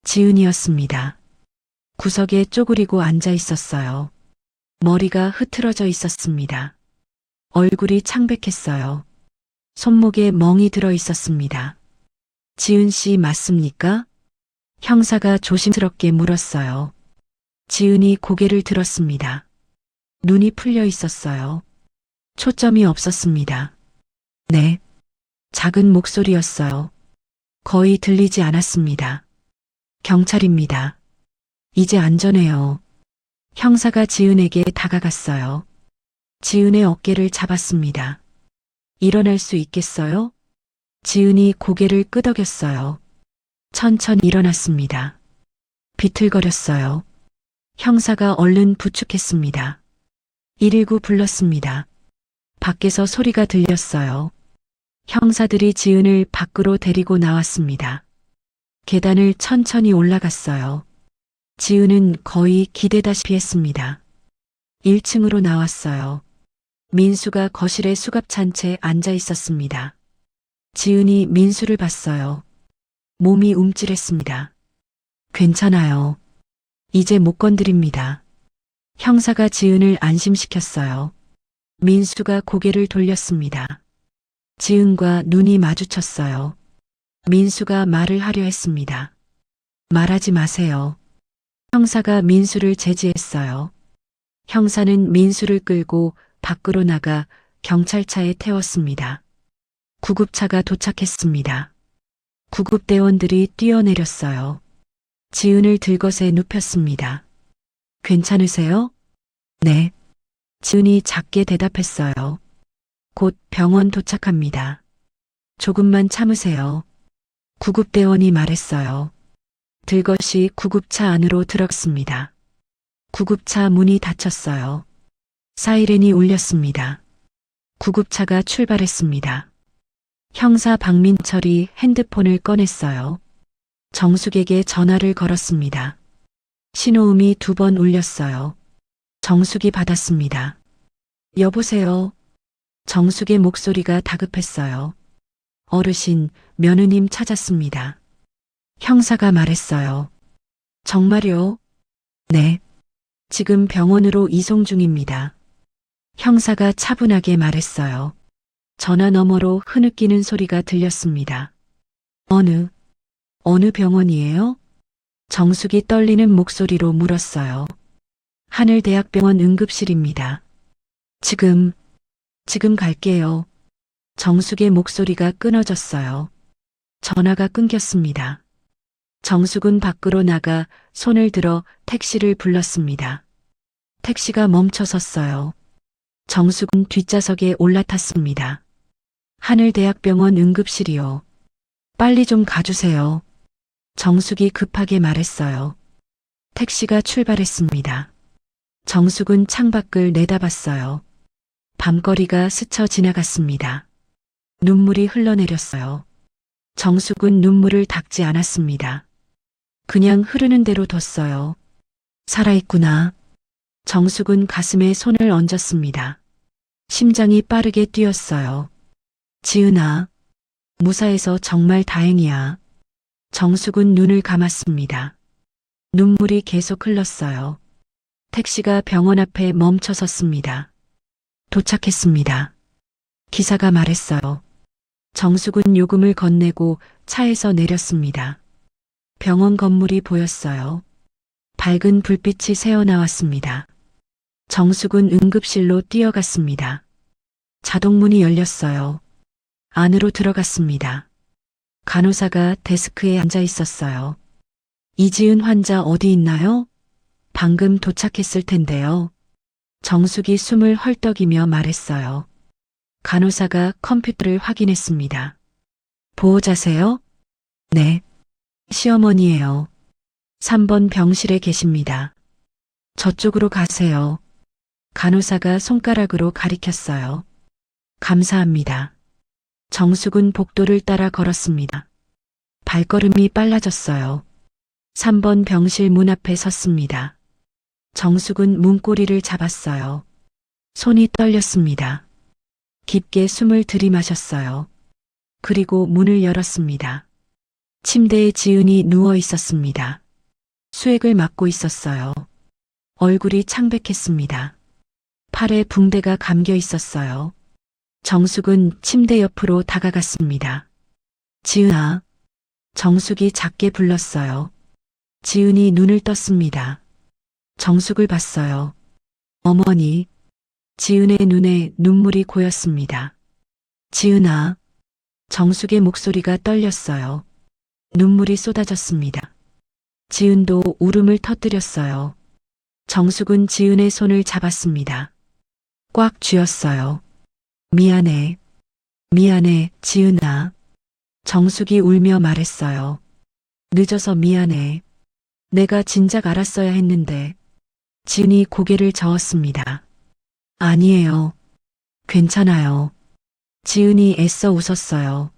지은이었습니다. 구석에 쪼그리고 앉아 있었어요. 머리가 흐트러져 있었습니다. 얼굴이 창백했어요. 손목에 멍이 들어 있었습니다. 지은 씨 맞습니까? 형사가 조심스럽게 물었어요. 지은이 고개를 들었습니다. 눈이 풀려 있었어요. 초점이 없었습니다. 네. 작은 목소리였어요. 거의 들리지 않았습니다. 경찰입니다. 이제 안전해요. 형사가 지은에게 다가갔어요. 지은의 어깨를 잡았습니다. 일어날 수 있겠어요? 지은이 고개를 끄덕였어요. 천천히 일어났습니다. 비틀거렸어요. 형사가 얼른 부축했습니다. 119 불렀습니다. 밖에서 소리가 들렸어요. 형사들이 지은을 밖으로 데리고 나왔습니다. 계단을 천천히 올라갔어요. 지은은 거의 기대다시피 했습니다. 1층으로 나왔어요. 민수가 거실에 수갑찬 채 앉아 있었습니다. 지은이 민수를 봤어요. 몸이 움찔했습니다. 괜찮아요. 이제 못 건드립니다. 형사가 지은을 안심시켰어요. 민수가 고개를 돌렸습니다. 지은과 눈이 마주쳤어요. 민수가 말을 하려 했습니다. 말하지 마세요. 형사가 민수를 제지했어요. 형사는 민수를 끌고 밖으로 나가 경찰차에 태웠습니다. 구급차가 도착했습니다. 구급대원들이 뛰어내렸어요. 지은을 들것에 눕혔습니다. 괜찮으세요? 네. 지은이 작게 대답했어요. 곧 병원 도착합니다. 조금만 참으세요. 구급대원이 말했어요. 들것이 구급차 안으로 들어갔습니다. 구급차 문이 닫혔어요. 사이렌이 울렸습니다. 구급차가 출발했습니다. 형사 박민철이 핸드폰을 꺼냈어요. 정숙에게 전화를 걸었습니다. 신호음이 2번 울렸어요. 정숙이 받았습니다. 여보세요. 정숙의 목소리가 다급했어요. 어르신, 며느님 찾았습니다. 형사가 말했어요. 정말요? 네. 지금 병원으로 이송 중입니다. 형사가 차분하게 말했어요. 전화 너머로 흐느끼는 소리가 들렸습니다. 어느 병원이에요? 정숙이 떨리는 목소리로 물었어요. 하늘대학병원 응급실입니다. 지금 갈게요. 정숙의 목소리가 끊어졌어요. 전화가 끊겼습니다. 정숙은 밖으로 나가 손을 들어 택시를 불렀습니다. 택시가 멈춰 섰어요. 정숙은 뒷좌석에 올라탔습니다. 하늘대학병원 응급실이요. 빨리 좀 가주세요. 정숙이 급하게 말했어요. 택시가 출발했습니다. 정숙은 창밖을 내다봤어요. 밤거리가 스쳐 지나갔습니다. 눈물이 흘러내렸어요. 정숙은 눈물을 닦지 않았습니다. 그냥 흐르는 대로 뒀어요. 살아있구나. 정숙은 가슴에 손을 얹었습니다. 심장이 빠르게 뛰었어요. 지은아, 무사해서 정말 다행이야. 정숙은 눈을 감았습니다. 눈물이 계속 흘렀어요. 택시가 병원 앞에 멈춰 섰습니다. 도착했습니다. 기사가 말했어요. 정숙은 요금을 건네고 차에서 내렸습니다. 병원 건물이 보였어요. 밝은 불빛이 새어나왔습니다. 정숙은 응급실로 뛰어갔습니다. 자동문이 열렸어요. 안으로 들어갔습니다. 간호사가 데스크에 앉아 있었어요. 이지은 환자 어디 있나요? 방금 도착했을 텐데요. 정숙이 숨을 헐떡이며 말했어요. 간호사가 컴퓨터를 확인했습니다. 보호자세요? 네. 시어머니예요. 3번 병실에 계십니다. 저쪽으로 가세요. 간호사가 손가락으로 가리켰어요. 감사합니다. 정숙은 복도를 따라 걸었습니다. 발걸음이 빨라졌어요. 3번 병실 문 앞에 섰습니다. 정숙은 문고리를 잡았어요. 손이 떨렸습니다. 깊게 숨을 들이마셨어요. 그리고 문을 열었습니다. 침대에 지은이 누워 있었습니다. 수액을 맞고 있었어요. 얼굴이 창백했습니다. 팔에 붕대가 감겨 있었어요. 정숙은 침대 옆으로 다가갔습니다. 지은아. 정숙이 작게 불렀어요. 지은이 눈을 떴습니다. 정숙을 봤어요. 어머니. 지은의 눈에 눈물이 고였습니다. 지은아. 정숙의 목소리가 떨렸어요. 눈물이 쏟아졌습니다. 지은도 울음을 터뜨렸어요. 정숙은 지은의 손을 잡았습니다. 꽉 쥐었어요. 미안해. 미안해, 지은아. 정숙이 울며 말했어요. 늦어서 미안해. 내가 진작 알았어야 했는데. 지은이 고개를 저었습니다. 아니에요. 괜찮아요. 지은이 애써 웃었어요.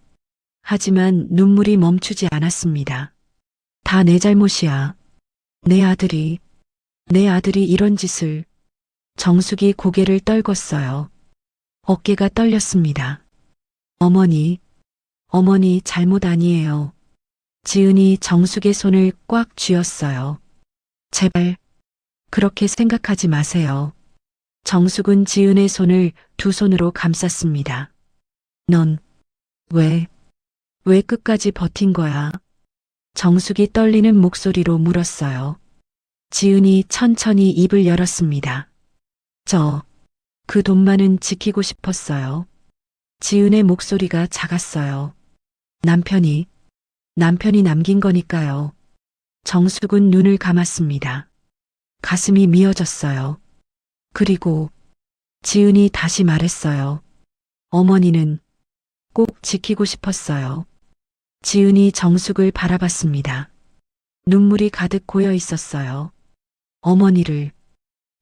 하지만 눈물이 멈추지 않았습니다. 다 내 잘못이야. 내 아들이 이런 짓을. 정숙이 고개를 떨궜어요. 어깨가 떨렸습니다. 어머니 잘못 아니에요. 지은이 정숙의 손을 꽉 쥐었어요. 제발 그렇게 생각하지 마세요. 정숙은 지은의 손을 두 손으로 감쌌습니다. 넌 왜 끝까지 버틴 거야? 정숙이 떨리는 목소리로 물었어요. 지은이 천천히 입을 열었습니다. 그 돈만은 지키고 싶었어요. 지은의 목소리가 작았어요. 남편이 남긴 거니까요. 정숙은 눈을 감았습니다. 가슴이 미어졌어요. 그리고 지은이 다시 말했어요. 어머니는 꼭 지키고 싶었어요. 지은이 정숙을 바라봤습니다. 눈물이 가득 고여 있었어요. 어머니를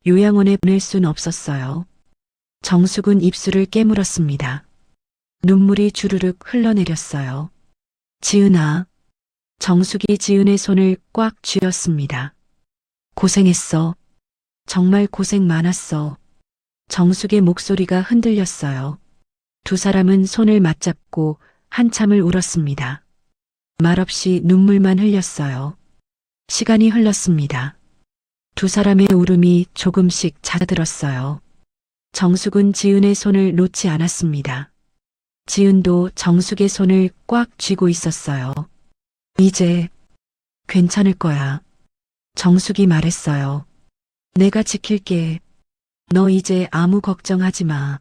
요양원에 보낼 순 없었어요. 정숙은 입술을 깨물었습니다. 눈물이 주르륵 흘러내렸어요. 지은아. 정숙이 지은의 손을 꽉 쥐었습니다. 고생했어. 정말 고생 많았어. 정숙의 목소리가 흔들렸어요. 두 사람은 손을 맞잡고 한참을 울었습니다. 말없이 눈물만 흘렸어요. 시간이 흘렀습니다. 두 사람의 울음이 조금씩 잦아들었어요. 정숙은 지은의 손을 놓지 않았습니다. 지은도 정숙의 손을 꽉 쥐고 있었어요. 이제 괜찮을 거야. 정숙이 말했어요. 내가 지킬게. 너 이제 아무 걱정하지 마.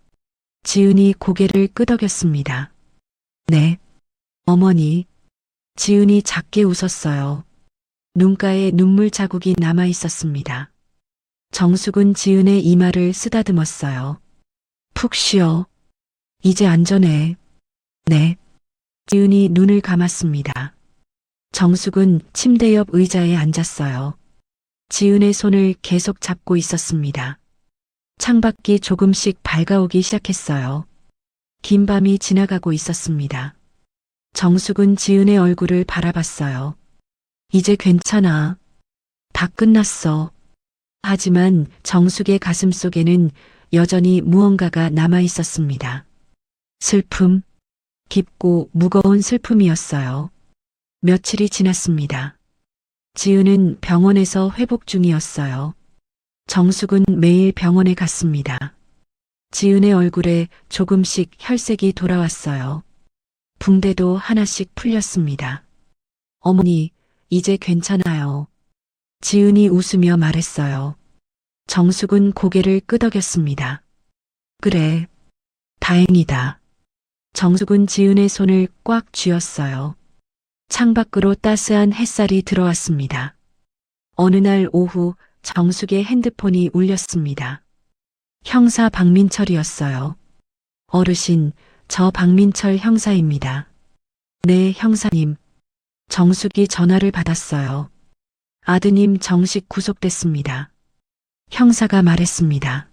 지은이 고개를 끄덕였습니다. 네, 어머니. 지은이 작게 웃었어요. 눈가에 눈물 자국이 남아 있었습니다. 정숙은 지은의 이마를 쓰다듬었어요. 푹 쉬어. 이제 안전해. 네. 지은이 눈을 감았습니다. 정숙은 침대 옆 의자에 앉았어요. 지은의 손을 계속 잡고 있었습니다. 창밖이 조금씩 밝아오기 시작했어요. 긴 밤이 지나가고 있었습니다. 정숙은 지은의 얼굴을 바라봤어요. 이제 괜찮아. 다 끝났어. 하지만 정숙의 가슴 속에는 여전히 무언가가 남아 있었습니다. 슬픔, 깊고 무거운 슬픔이었어요. 며칠이 지났습니다. 지은은 병원에서 회복 중이었어요. 정숙은 매일 병원에 갔습니다. 지은의 얼굴에 조금씩 혈색이 돌아왔어요. 붕대도 하나씩 풀렸습니다. 어머니, 이제 괜찮아요. 지은이 웃으며 말했어요. 정숙은 고개를 끄덕였습니다. 그래, 다행이다. 정숙은 지은의 손을 꽉 쥐었어요. 창밖으로 따스한 햇살이 들어왔습니다. 어느 날 오후 정숙의 핸드폰이 울렸습니다. 형사 박민철이었어요. 어르신, 저 박민철 형사입니다. 네, 형사님. 정숙이 전화를 받았어요. 아드님 정식 구속됐습니다. 형사가 말했습니다.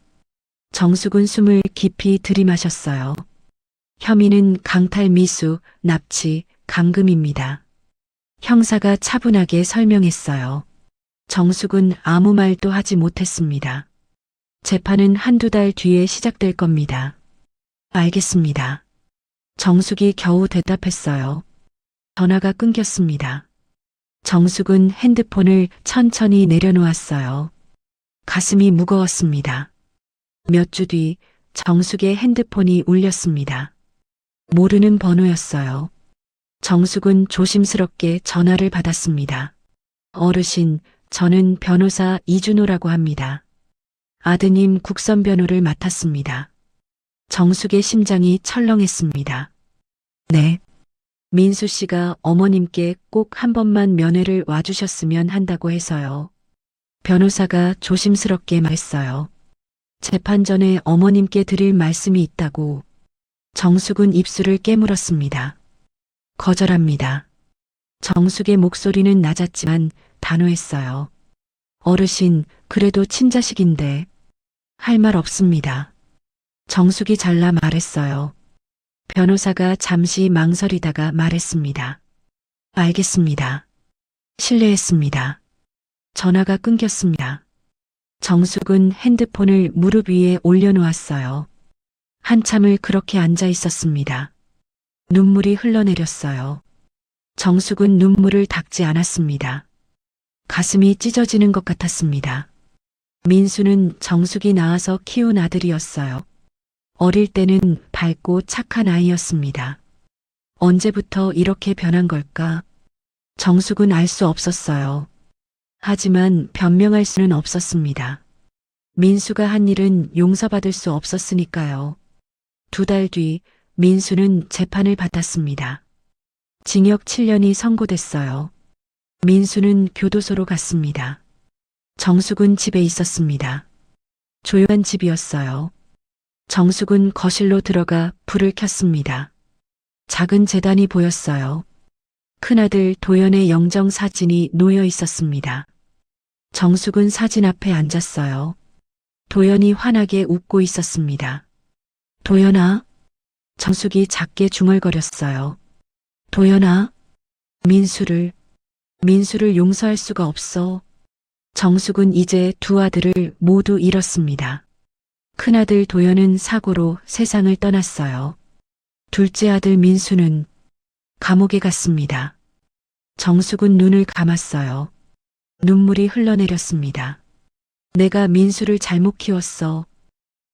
정숙은 숨을 깊이 들이마셨어요. 혐의는 강탈 미수, 납치, 감금입니다. 형사가 차분하게 설명했어요. 정숙은 아무 말도 하지 못했습니다. 재판은 한두 달 뒤에 시작될 겁니다. 알겠습니다. 정숙이 겨우 대답했어요. 전화가 끊겼습니다. 정숙은 핸드폰을 천천히 내려놓았어요. 가슴이 무거웠습니다. 몇 주 뒤 정숙의 핸드폰이 울렸습니다. 모르는 번호였어요. 정숙은 조심스럽게 전화를 받았습니다. 어르신, 저는 변호사 이준호라고 합니다. 아드님 국선 변호를 맡았습니다. 정숙의 심장이 철렁했습니다. 네. 민수 씨가 어머님께 꼭 한 번만 면회를 와주셨으면 한다고 해서요. 변호사가 조심스럽게 말했어요. 재판 전에 어머님께 드릴 말씀이 있다고. 정숙은 입술을 깨물었습니다. 거절합니다. 정숙의 목소리는 낮았지만 단호했어요. 어르신, 그래도 친자식인데. 할 말 없습니다. 정숙이 잘라 말했어요. 변호사가 잠시 망설이다가 말했습니다. 알겠습니다. 실례했습니다. 전화가 끊겼습니다. 정숙은 핸드폰을 무릎 위에 올려놓았어요. 한참을 그렇게 앉아 있었습니다. 눈물이 흘러내렸어요. 정숙은 눈물을 닦지 않았습니다. 가슴이 찢어지는 것 같았습니다. 민수는 정숙이 낳아서 키운 아들이었어요. 어릴 때는 밝고 착한 아이였습니다. 언제부터 이렇게 변한 걸까? 정숙은 알 수 없었어요. 하지만 변명할 수는 없었습니다. 민수가 한 일은 용서받을 수 없었으니까요. 2달 뒤 민수는 재판을 받았습니다. 징역 7년이 선고됐어요. 민수는 교도소로 갔습니다. 정숙은 집에 있었습니다. 조용한 집이었어요. 정숙은 거실로 들어가 불을 켰습니다. 작은 제단이 보였어요. 큰아들 도연의 영정 사진이 놓여 있었습니다. 정숙은 사진 앞에 앉았어요. 도연이 환하게 웃고 있었습니다. 도연아? 정숙이 작게 중얼거렸어요. 도연아? 민수를 용서할 수가 없어. 정숙은 이제 2 아들을 모두 잃었습니다. 큰아들 도연은 사고로 세상을 떠났어요. 둘째 아들 민수는 감옥에 갔습니다. 정숙은 눈을 감았어요. 눈물이 흘러내렸습니다. 내가 민수를 잘못 키웠어.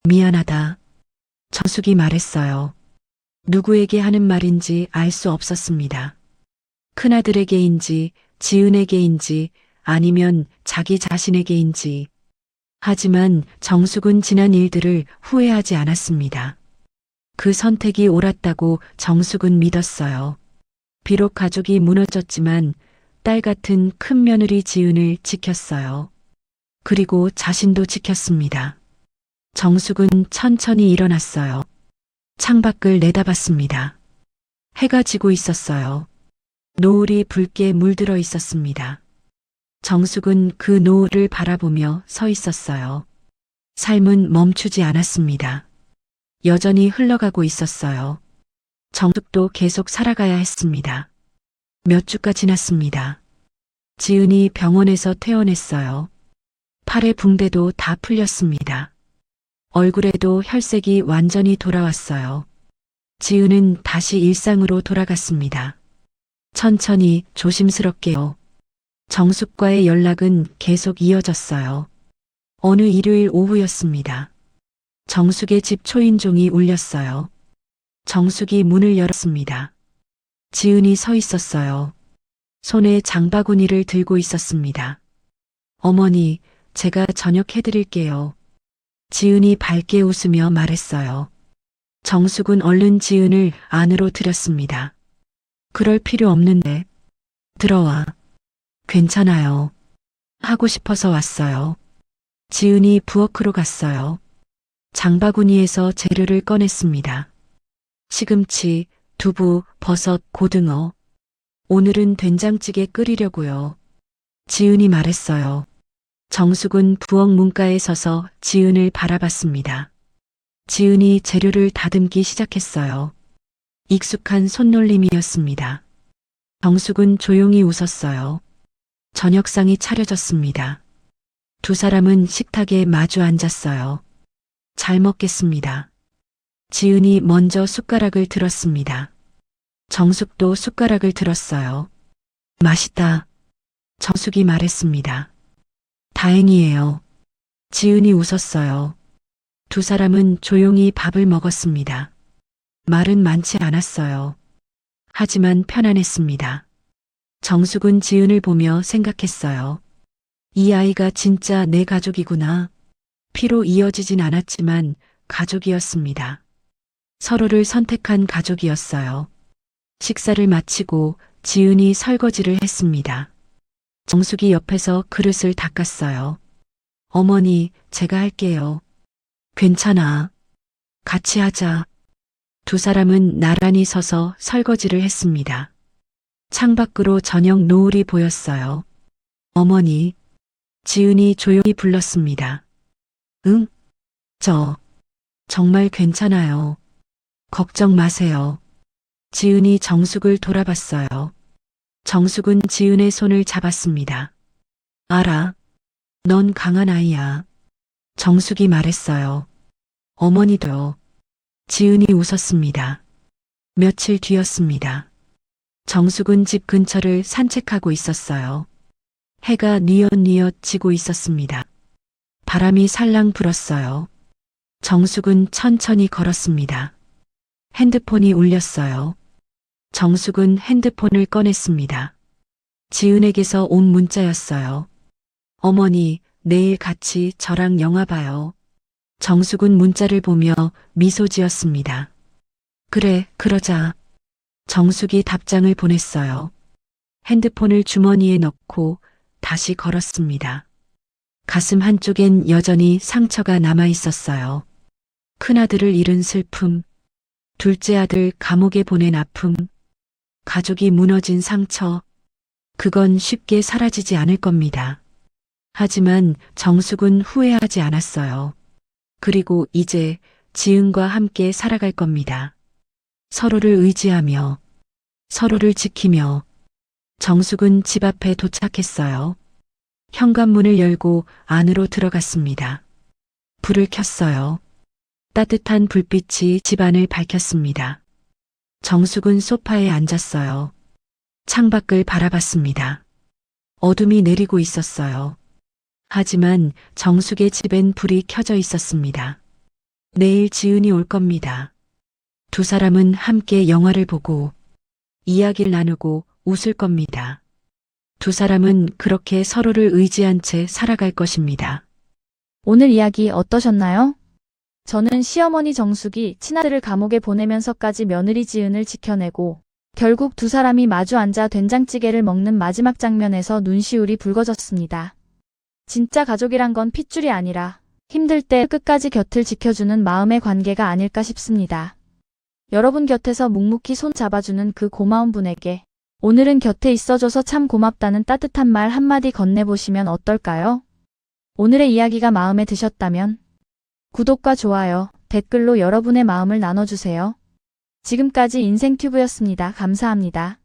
미안하다. 정숙이 말했어요. 누구에게 하는 말인지 알 수 없었습니다. 큰아들에게인지 지은에게인지 아니면 자기 자신에게인지. 하지만 정숙은 지난 일들을 후회하지 않았습니다. 그 선택이 옳았다고 정숙은 믿었어요. 비록 가족이 무너졌지만 딸 같은 큰 며느리 지은을 지켰어요. 그리고 자신도 지켰습니다. 정숙은 천천히 일어났어요. 창밖을 내다봤습니다. 해가 지고 있었어요. 노을이 붉게 물들어 있었습니다. 정숙은 그 노을을 바라보며 서 있었어요. 삶은 멈추지 않았습니다. 여전히 흘러가고 있었어요. 정숙도 계속 살아가야 했습니다. 몇 주가 지났습니다. 지은이 병원에서 퇴원했어요. 팔의 붕대도 다 풀렸습니다. 얼굴에도 혈색이 완전히 돌아왔어요. 지은은 다시 일상으로 돌아갔습니다. 천천히 조심스럽게요. 정숙과의 연락은 계속 이어졌어요. 어느 일요일 오후였습니다. 정숙의 집 초인종이 울렸어요. 정숙이 문을 열었습니다. 지은이 서 있었어요. 손에 장바구니를 들고 있었습니다. 어머니, 제가 저녁 해드릴게요. 지은이 밝게 웃으며 말했어요. 정숙은 얼른 지은을 안으로 들였습니다. 그럴 필요 없는데. 들어와. 괜찮아요. 하고 싶어서 왔어요. 지은이 부엌으로 갔어요. 장바구니에서 재료를 꺼냈습니다. 시금치, 두부, 버섯, 고등어. 오늘은 된장찌개 끓이려고요. 지은이 말했어요. 정숙은 부엌 문가에 서서 지은을 바라봤습니다. 지은이 재료를 다듬기 시작했어요. 익숙한 손놀림이었습니다. 정숙은 조용히 웃었어요. 저녁상이 차려졌습니다. 두 사람은 식탁에 마주 앉았어요. 잘 먹겠습니다. 지은이 먼저 숟가락을 들었습니다. 정숙도 숟가락을 들었어요. 맛있다. 정숙이 말했습니다. 다행이에요. 지은이 웃었어요. 두 사람은 조용히 밥을 먹었습니다. 말은 많지 않았어요. 하지만 편안했습니다. 정숙은 지은을 보며 생각했어요. 이 아이가 진짜 내 가족이구나. 피로 이어지진 않았지만 가족이었습니다. 서로를 선택한 가족이었어요. 식사를 마치고 지은이 설거지를 했습니다. 정숙이 옆에서 그릇을 닦았어요. 어머니, 제가 할게요. 괜찮아. 같이 하자. 두 사람은 나란히 서서 설거지를 했습니다. 창밖으로 저녁 노을이 보였어요. 어머니, 지은이 조용히 불렀습니다. 응? 정말 괜찮아요. 걱정 마세요. 지은이 정숙을 돌아봤어요. 정숙은 지은의 손을 잡았습니다. 알아. 넌 강한 아이야. 정숙이 말했어요. 어머니도. 지은이 웃었습니다. 며칠 뒤였습니다. 정숙은 집 근처를 산책하고 있었어요. 해가 뉘엿뉘엿 지고 있었습니다. 바람이 살랑 불었어요. 정숙은 천천히 걸었습니다. 핸드폰이 울렸어요. 정숙은 핸드폰을 꺼냈습니다. 지은에게서 온 문자였어요. 어머니, 내일 같이 저랑 영화 봐요. 정숙은 문자를 보며 미소 지었습니다. 그래, 그러자. 정숙이 답장을 보냈어요. 핸드폰을 주머니에 넣고 다시 걸었습니다. 가슴 한쪽엔 여전히 상처가 남아 있었어요. 큰아들을 잃은 슬픔, 둘째 아들 감옥에 보낸 아픔, 가족이 무너진 상처, 그건 쉽게 사라지지 않을 겁니다. 하지만 정숙은 후회하지 않았어요. 그리고 이제 지은과 함께 살아갈 겁니다. 서로를 의지하며, 서로를 지키며. 정숙은 집 앞에 도착했어요. 현관문을 열고 안으로 들어갔습니다. 불을 켰어요. 따뜻한 불빛이 집안을 밝혔습니다. 정숙은 소파에 앉았어요. 창밖을 바라봤습니다. 어둠이 내리고 있었어요. 하지만 정숙의 집엔 불이 켜져 있었습니다. 내일 지은이 올 겁니다. 두 사람은 함께 영화를 보고 이야기를 나누고 웃을 겁니다. 두 사람은 그렇게 서로를 의지한 채 살아갈 것입니다. 오늘 이야기 어떠셨나요? 저는 시어머니 정숙이 친아들을 감옥에 보내면서까지 며느리 지은을 지켜내고 결국 두 사람이 마주 앉아 된장찌개를 먹는 마지막 장면에서 눈시울이 붉어졌습니다. 진짜 가족이란 건 핏줄이 아니라 힘들 때 끝까지 곁을 지켜주는 마음의 관계가 아닐까 싶습니다. 여러분 곁에서 묵묵히 손 잡아주는 그 고마운 분에게 오늘은 곁에 있어줘서 참 고맙다는 따뜻한 말 한마디 건네보시면 어떨까요? 오늘의 이야기가 마음에 드셨다면 구독과 좋아요, 댓글로 여러분의 마음을 나눠주세요. 지금까지 인생튜브였습니다. 감사합니다.